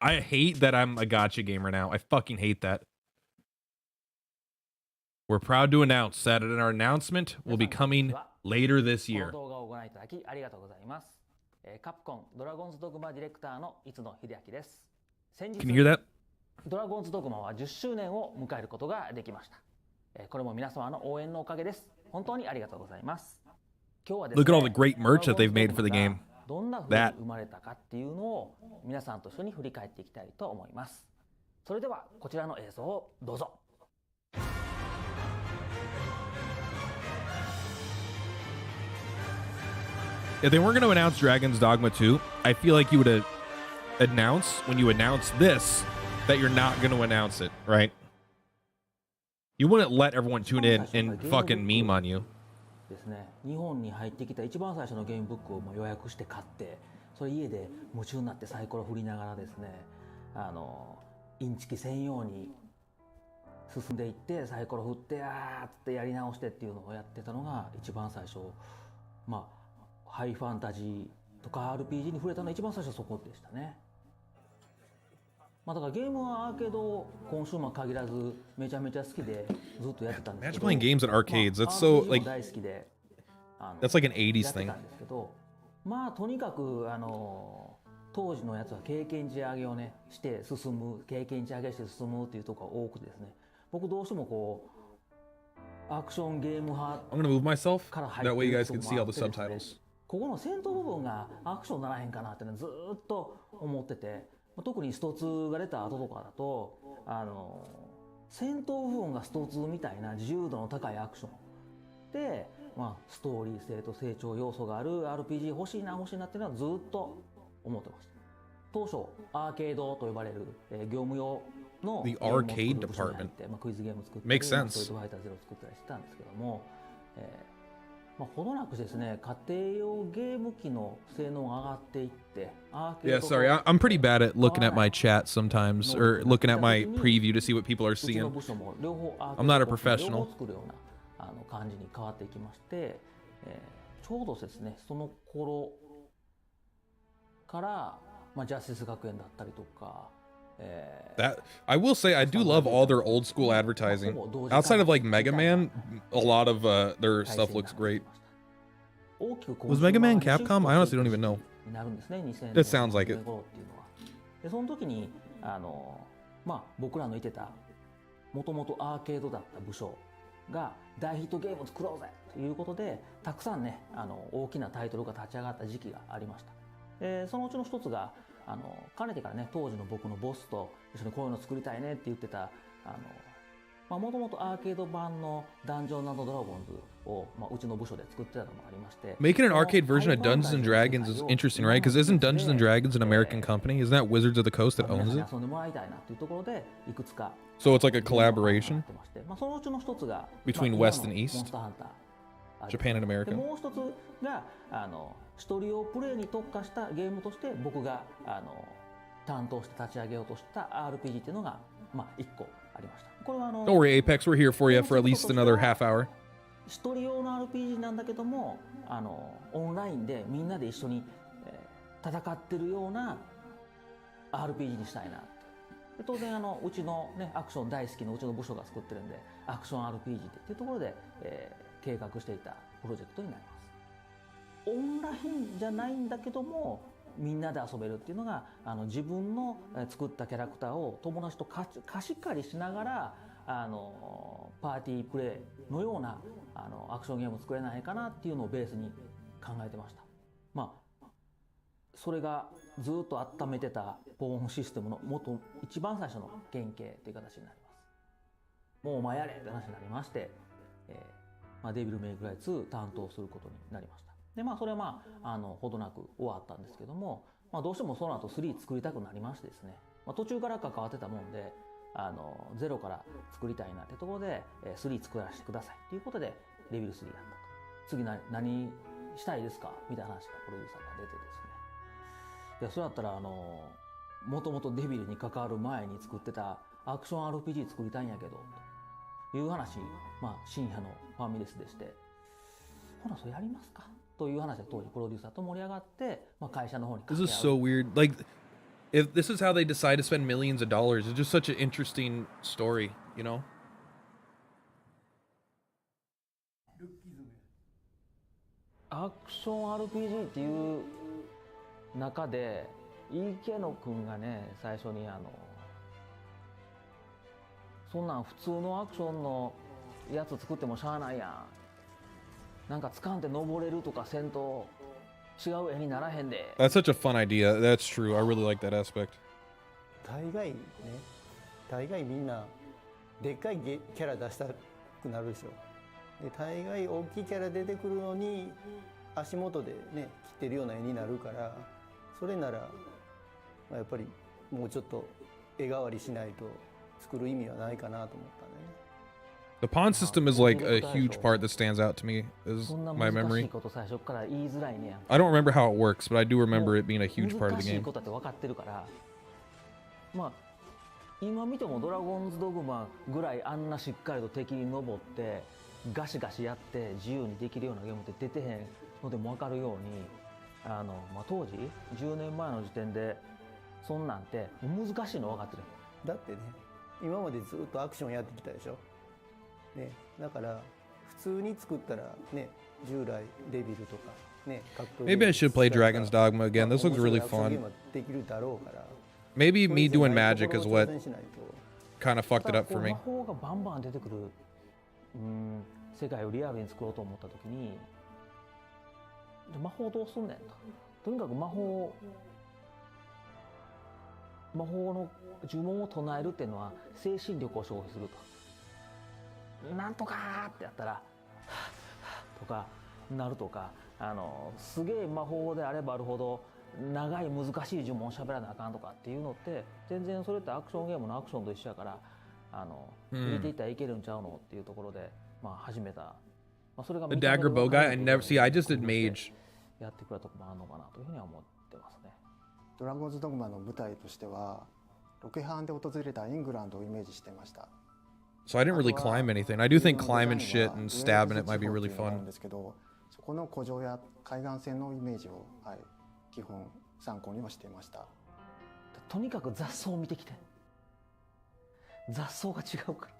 I hate that I'm a gotcha gamer now. I fucking hate that. We're proud to announce that our announcement will be coming later this year. Can you hear that? ドラゴンズドグマは10周年を迎えることができました。これも皆様の応援のおかげです。本当にありがとうございます。今日はですね、 Look at all the great merch that they've made for the game. どんな風に生まれたかっていうのを皆さんと一緒に振り返っていきたいと思います。それではこちらの映像をどうぞ。If they weren't going to announce Dragon's Dogma 2, I feel like you would announce, when you announce this, that you're not going to announce it, right? You wouldn't let everyone tune in and fucking meme on you. ですね、日本に入ってきた一番最初のゲームブックを予約して買って、それ家で夢中になってサイコロ振りながらですね、インチキ専用に進んでいってサイコロ振ってあーってやり直してっていうのをやってたのが一番最初、まあハイファンタジーとか RPG に触れたのは一番最初そこでしたね。まあだからゲームはアーケードコンシューマー限らずめちゃめちゃ好きでずっとやってたんですけど。Imagine playing games at arcades. That's so like 大好きで、that's like an 80s thing. やってたんですけど、まあとにかく当時のやつは経験値上げをねして進む、経験値上げして進むっていうところが多くてですね、僕どうしてもこうアクションゲーム派 I'm gonna move myself. から入って That way you る guys と can こ see も all あっ the てですね、 subtitles. ここの戦闘部分がアクションならへんかなってねずーっと思ってて、特にスト2が出た後とかだと戦闘部分がスト2みたいな自由度の高いアクションで、まあ、ストーリー性と成長要素がある RPG 欲しいなっていうのはずっと思ってました。当初アーケードと呼ばれる、業務用の The arcade department. まあ、クイズゲーム作ったり Makes sense. ストリートファイターゼロ作ったりしてたんですけども、まあ、ほどなくですね、家庭用ゲーム機の性能が上がっていって、アーケー Yeah, ド sorry. I'm pretty bad at looking at my chat sometimes or looking at my preview to see what people are うちの seeing. 部署も両方アーケ I'm not a ード professional. 両方作るような感じに変わっていきまして、ちょうどですね、その頃から、まあ、ジャスティス学園だったりとか、That I will say, I do love all their old school advertising. Outside of like Mega Man, a lot of their stuff looks great. Was Mega Man Capcom? I honestly don't even know. It sounds like it. でその時にまあ僕らのいてたもともとアーケードだった部署が大ヒットゲームを作ろうぜということでたくさんね大きなタイトルが立ち上がった時期がありました。そのうちの一つがかねてからね当時の僕のボスと一緒にこういうの作りたいねって言ってたもともとアーケード版のダンジョン&ドラゴンズを、まあ、うちの部署で作ってたのがありまして Making an arcade version of Dungeons and Dragons is interesting, right? Because isn't Dungeons and Dragons an American company? Isn't that Wizards of the Coast that owns it? 遊んでもらいたいなっていうところでいくつか So it's like a collaboration まあそのうちの一つが between まあ West and 今の East? モンスターハンター Japan and で American? もう一つが一人用プレイに特化したゲームとして僕が担当して立ち上げようとした RPG っていうのがまあ一個ありました。これはDon't worry, Apex. We're here for you for at least another half hour. 一人用の RPG なんだけどもオンラインでみんなで一緒に、戦ってるような RPG にしたいなで当然うちの、ね、アクション大好きのうちの部署が作ってるんでアクション RPG っていうところで、計画していたプロジェクトになります。オンラインじゃないんだけどもみんなで遊べるっていうのが自分の作ったキャラクターを友達と貸し借りしながらパーティープレイのようなアクションゲームを作れないかなっていうのをベースに考えてました。まあそれがずっと温めてたポーンシステムの一番最初の原型という形になります。もうお前やれって話になりまして、デビルメイクライ2担当することになりました。でそれはほどなく終わったんですけども、どうしてもその後3作りたくなりましてですね、途中から関わってたもんでゼロから作りたいなってところで3作らせてくださいっていうことでレビル3やったと。次何したいですかみたいな話がプロデューサーが出てですね、それだったらもともとデビルに関わる前に作ってたアクション RPG 作りたいんやけどという話、深夜のファミレスでして、ほなそれやりますかという話で当時プロデューサーと盛り上がって、会社の方に This is so weird. Like, if this is how they decide to spend millions of dollars, it's just such an interesting story, you know? アクション RPG っていう中で池野くんがね最初にそんなん普通のアクションのやつ作ってもしゃあないやん、なんか掴んで登れるとかせんと違う絵にならへんで。 That's such a fun idea. That's true. I really like that aspect. 大概みんなでっかいキャラ出したくなるでしょ。で大概大きいキャラ出てくるのに足元でね切ってるような絵になるから、それならやっぱりもうちょっと絵代わりしないと作る意味はないかなと思ったね。The pawn system is like a huge part that stands out to me, is そんな my 難しい memory. こと最初から言いづらいねやん。 I don't remember how it works, but I do remember it being a huge part of 難 the しい game. ことって分かってるから、今見てもドラゴンズドグマぐらいあんなしっかりと敵に登ってガシガシやって自由にできるようなゲームって出てへんのでも分かるように当時10年前の時点でそんなんて難しいの分かってる。だってね今までずっとアクションやってきたでしょ、ね、だから普通に作ったらね従来デビルとかね格闘ゲーム Maybe I should play Dragon's Dogma again. This looks really 面白いアクションゲー fun. ムはできるだろうから、 Maybe それ me じゃ doing ないと magic こ is ろを what 挑戦しないと kind of fucked it up for ただ me. 魔法がバンバン出てくる世界をリアルに作ろうと思った時に、じゃ魔法どうすんねんと。とにかく魔法の呪文を唱えるっていうのは精神力を消費すると。なんとかーってやったらとかなるとか、すげえ魔法であればあるほど長い難しい呪文を喋らなあかんとかっていうのって全然それってアクションゲームのアクションと一緒やから入れていったらいけるんちゃうのっていうところで始めた。それが The dagger bow guy, I never see. I just did mage. やってくれたとこもあるのかなというふうには思ってますね。ドラゴンズドグマの舞台としてはロケハンで訪れたイングランドをイメージしていました。 So I didn't really climb anything. I do think climbing shit and stabbing it might be really ある fun. んですけど、そこの古城や海岸線のイメージを、基本参考にはしていました。とにかく雑草を見てきて、雑草が違うから、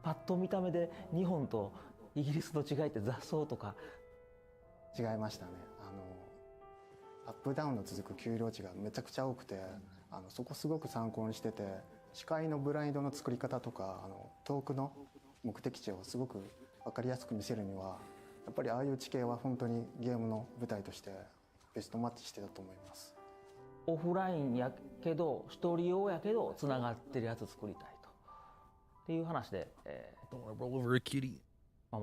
パッと見た目で日本とイギリスの違いって雑草とか違いましたね。アップダウンの続く丘陵地がめちゃくちゃ多くて、そこすごく参考にしてて、視界のブラインドの作り方とか遠くの目的地をすごく分かりやすく見せるにはやっぱりああいう地形は本当にゲームの舞台としてベストマッチしてたと思います。オフラインやけど一人用やけどつながってるやつ作りたいとっていう話で、Don't wanna roll over a kitty.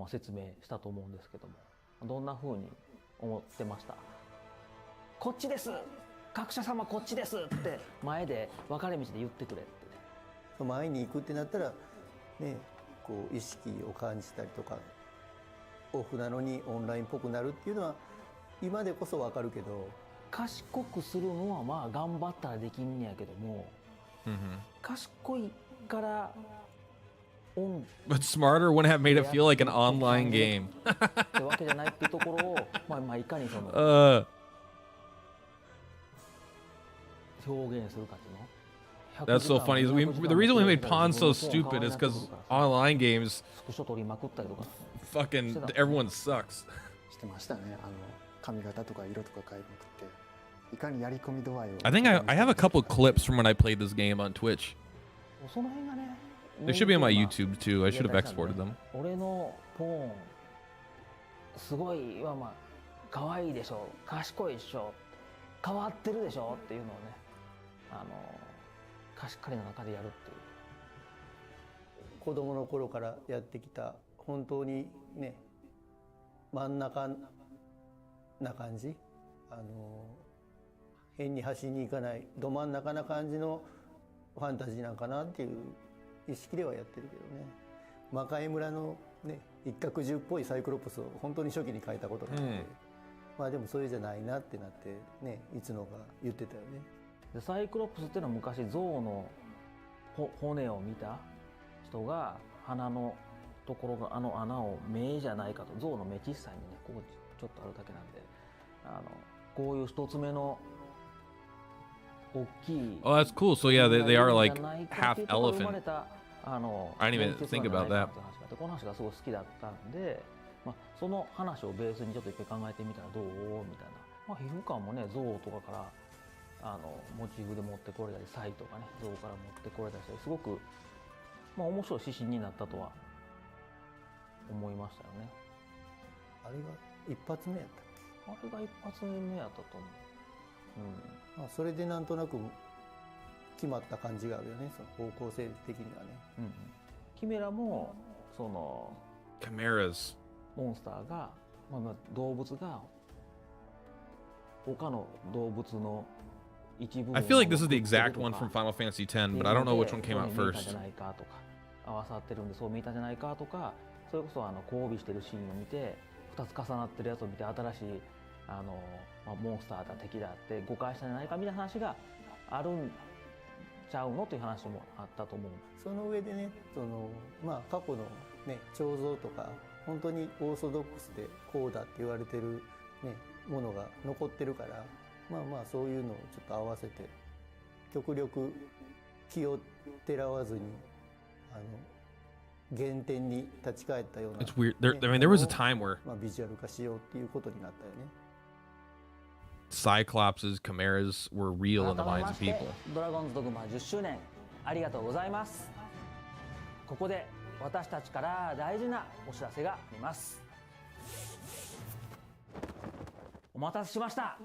説明したと思うんですけども、どんな風に思ってました？こっちです、各社様こっちですって前で分かれ道で言ってくれって。前に行くってなったらねこう意識を感じたりとか、オフなのにオンラインっぽくなるっていうのは今でこそ分かるけど、賢くするのは頑張ったらできんねやけども、賢いからBut smarter wouldn't have made it feel like an online game. ってわけじゃないっていうところをいかにその表現するかっていうの。 That's so funny. The reason we made Pawn so stupid is because online games, スクショ撮りまくったりとか fucking everyone sucks. してましたね。髪型とか色とか変えまくっていかにやり込み度合いを I think I have a couple clips from when I played this game on Twitch. その辺がね They should be on my YouTube too. I should have exported them. 俺のポーンすごいまあ可愛いでしょ、賢いでしょ、変わってるでしょっていうのをね、貸し借りの中でやるっていう。子供の頃からやってきた本当にね真ん中な感じ、変に端に行かないど真ん中な感じのファンタジーなんかなっていう意識ではやってるけどね。魔界村のね一角獣っぽいサイクロプスを本当に初期に書いたことがあって、まあでもそれじゃないなってなってね、いつのが言ってたよね。でサイクロプスっていうのは昔象の骨を見た人が鼻のところが穴を目じゃないかと、象の目小さいにねここちょっとあるだけなんで、こういう一つ目の大きい Oh, that's cool. So yeah, they are like half 生 elephant. まれたI didn't even think about that. この話がすごい好きだったんで、その話をベースにちょっと一回考えてみたらどうみたいな。皮膚感もね象とかからモチーフで持ってこれたり、サイとかね象から持ってこれたりして、すごく面白い指針になったとは思いましたよね。あれが一発目やったっあれが一発目やったと思う。け、それでなんとなく決まった感じがあるよね、その方向性的にはね。キメラもその Chimeras. モンスターが、動物が他の動物の一部分 I feel like this is the exact one from Final Fantasy X, but I don't know which one came out そう見えたん first. じゃないかとか、合わさってるんでそう見えたんじゃないかとか、それこそ交尾してるシーンを見て、2つ重なってるやつを見て、新しいモンスターだ敵だって誤解したんじゃないかみたいな話があるんちゃうのという話もあったと思う。その上でね、過去のね彫像とか本当にオーソドックスでこうだって言われてるねものが残ってるから、そういうのをちょっと合わせて極力気をてらわずに原点に立ち返ったような、It's weird. There was a time where ビジュアル化しようっていうことになったよね。Cyclopses, chimeras were real in the minds of people. ドラゴンズドグマ10周年ありがとうございます。ここで私たちから大事なお知らせがあります。お待たせしました。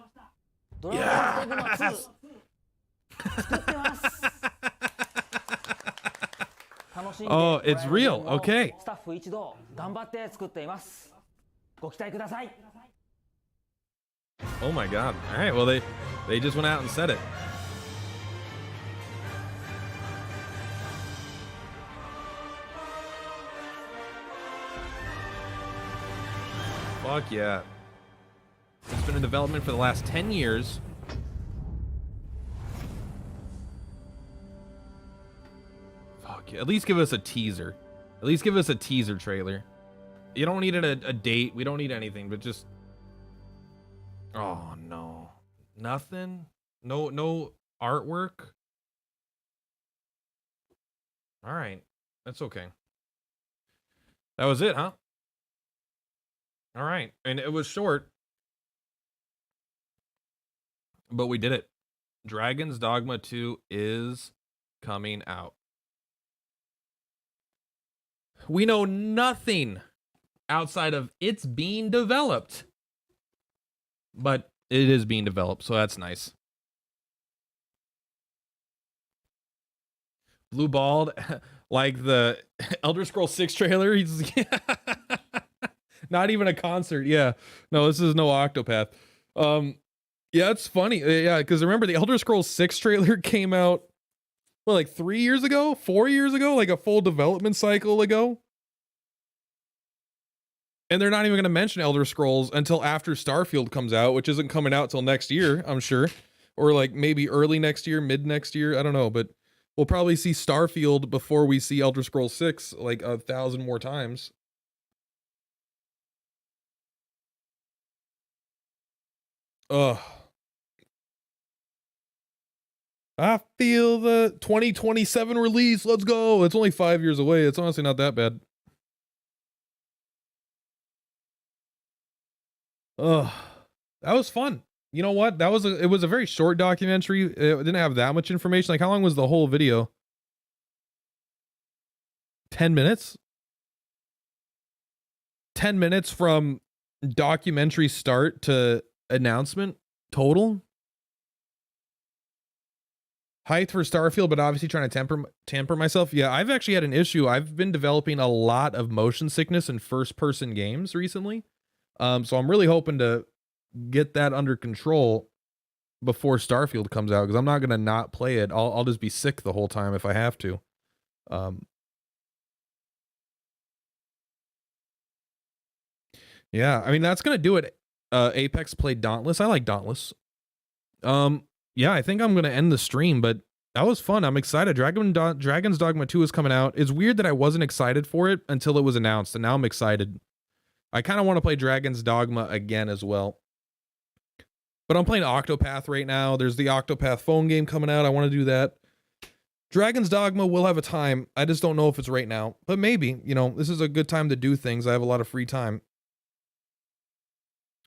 ドラゴンズドグマ2作ってます。楽しんで Oh, it's real. もらえるよう Okay. スタッフ一同頑張って作っています。ご期待ください。Oh my god. All right. Well, they just went out and said it. Fuck yeah. It's been in development for the last 10 years. Fuck yeah. At least give us a teaser. At least give us a teaser trailer. You don't need a date. We don't need anything, but just... Oh no. Nothing? No artwork? All right. That's okay. That was it, huh? All right. And it was short. But we did it. Dragon's Dogma 2 is coming out. We know nothing outside of it's being developed. But it is being developed, so that's nice. Blue balled like the Elder Scrolls 6 trailer. He's not even a concert. Yeah. No, this is no Octopath. Yeah, it's funny. Yeah, because remember the Elder Scrolls 6 trailer came out like 3 years ago, 4 years ago, like a full development cycle ago. And they're not even going to mention Elder Scrolls until after Starfield comes out, which isn't coming out till next year, I'm sure. Or like maybe early next year, mid next year. I don't know, but we'll probably see Starfield before we see Elder Scrolls 6 like 1,000 more times. Ugh. I feel the 2027 release. Let's go. It's only 5 years away. It's honestly not that bad. Ugh. That was fun. You know what? It was a very short documentary. It didn't have that much information. Like, how long was the whole video? 10 minutes? 10 minutes from documentary start to announcement total? Hyped for Starfield, but obviously trying to tamper myself. Yeah, I've actually had an issue. I've been developing a lot of motion sickness in first-person games recently. So I'm really hoping to get that under control before Starfield comes out, because I'm not gonna not play it. I'll just be sick the whole time if I have to. Yeah, I mean, that's gonna do it. Apex played Dauntless. I like Dauntless. Yeah, I think I'm gonna end the stream, but that was fun. I'm excited. Dragon's Dogma 2 is coming out. It's weird that I wasn't excited for it until it was announced, and now I'm excited. I kind of want to play Dragon's Dogma again as well. But I'm playing Octopath right now. There's the Octopath phone game coming out. I want to do that. Dragon's Dogma will have a time. I just don't know if it's right now. But maybe, you know, this is a good time to do things. I have a lot of free time.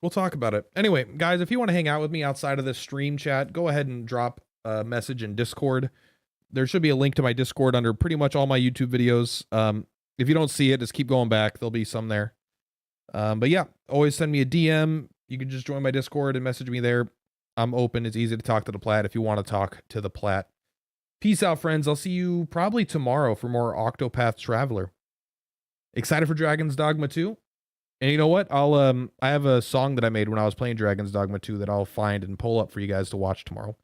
We'll talk about it. Anyway, guys, if you want to hang out with me outside of this stream chat, go ahead and drop a message in Discord. There should be a link to my Discord under pretty much all my YouTube videos. If you don't see it, just keep going back. There'll be some there. But yeah, always send me a DM. You can just join my Discord and message me there. I'm open. It's easy to talk to the Plat if you want to talk to the Plat. Peace out, friends. I'll see you probably tomorrow for more Octopath Traveler. Excited for Dragon's Dogma 2? And you know what? I have a song that I made when I was playing Dragon's Dogma 2 that I'll find and pull up for you guys to watch tomorrow.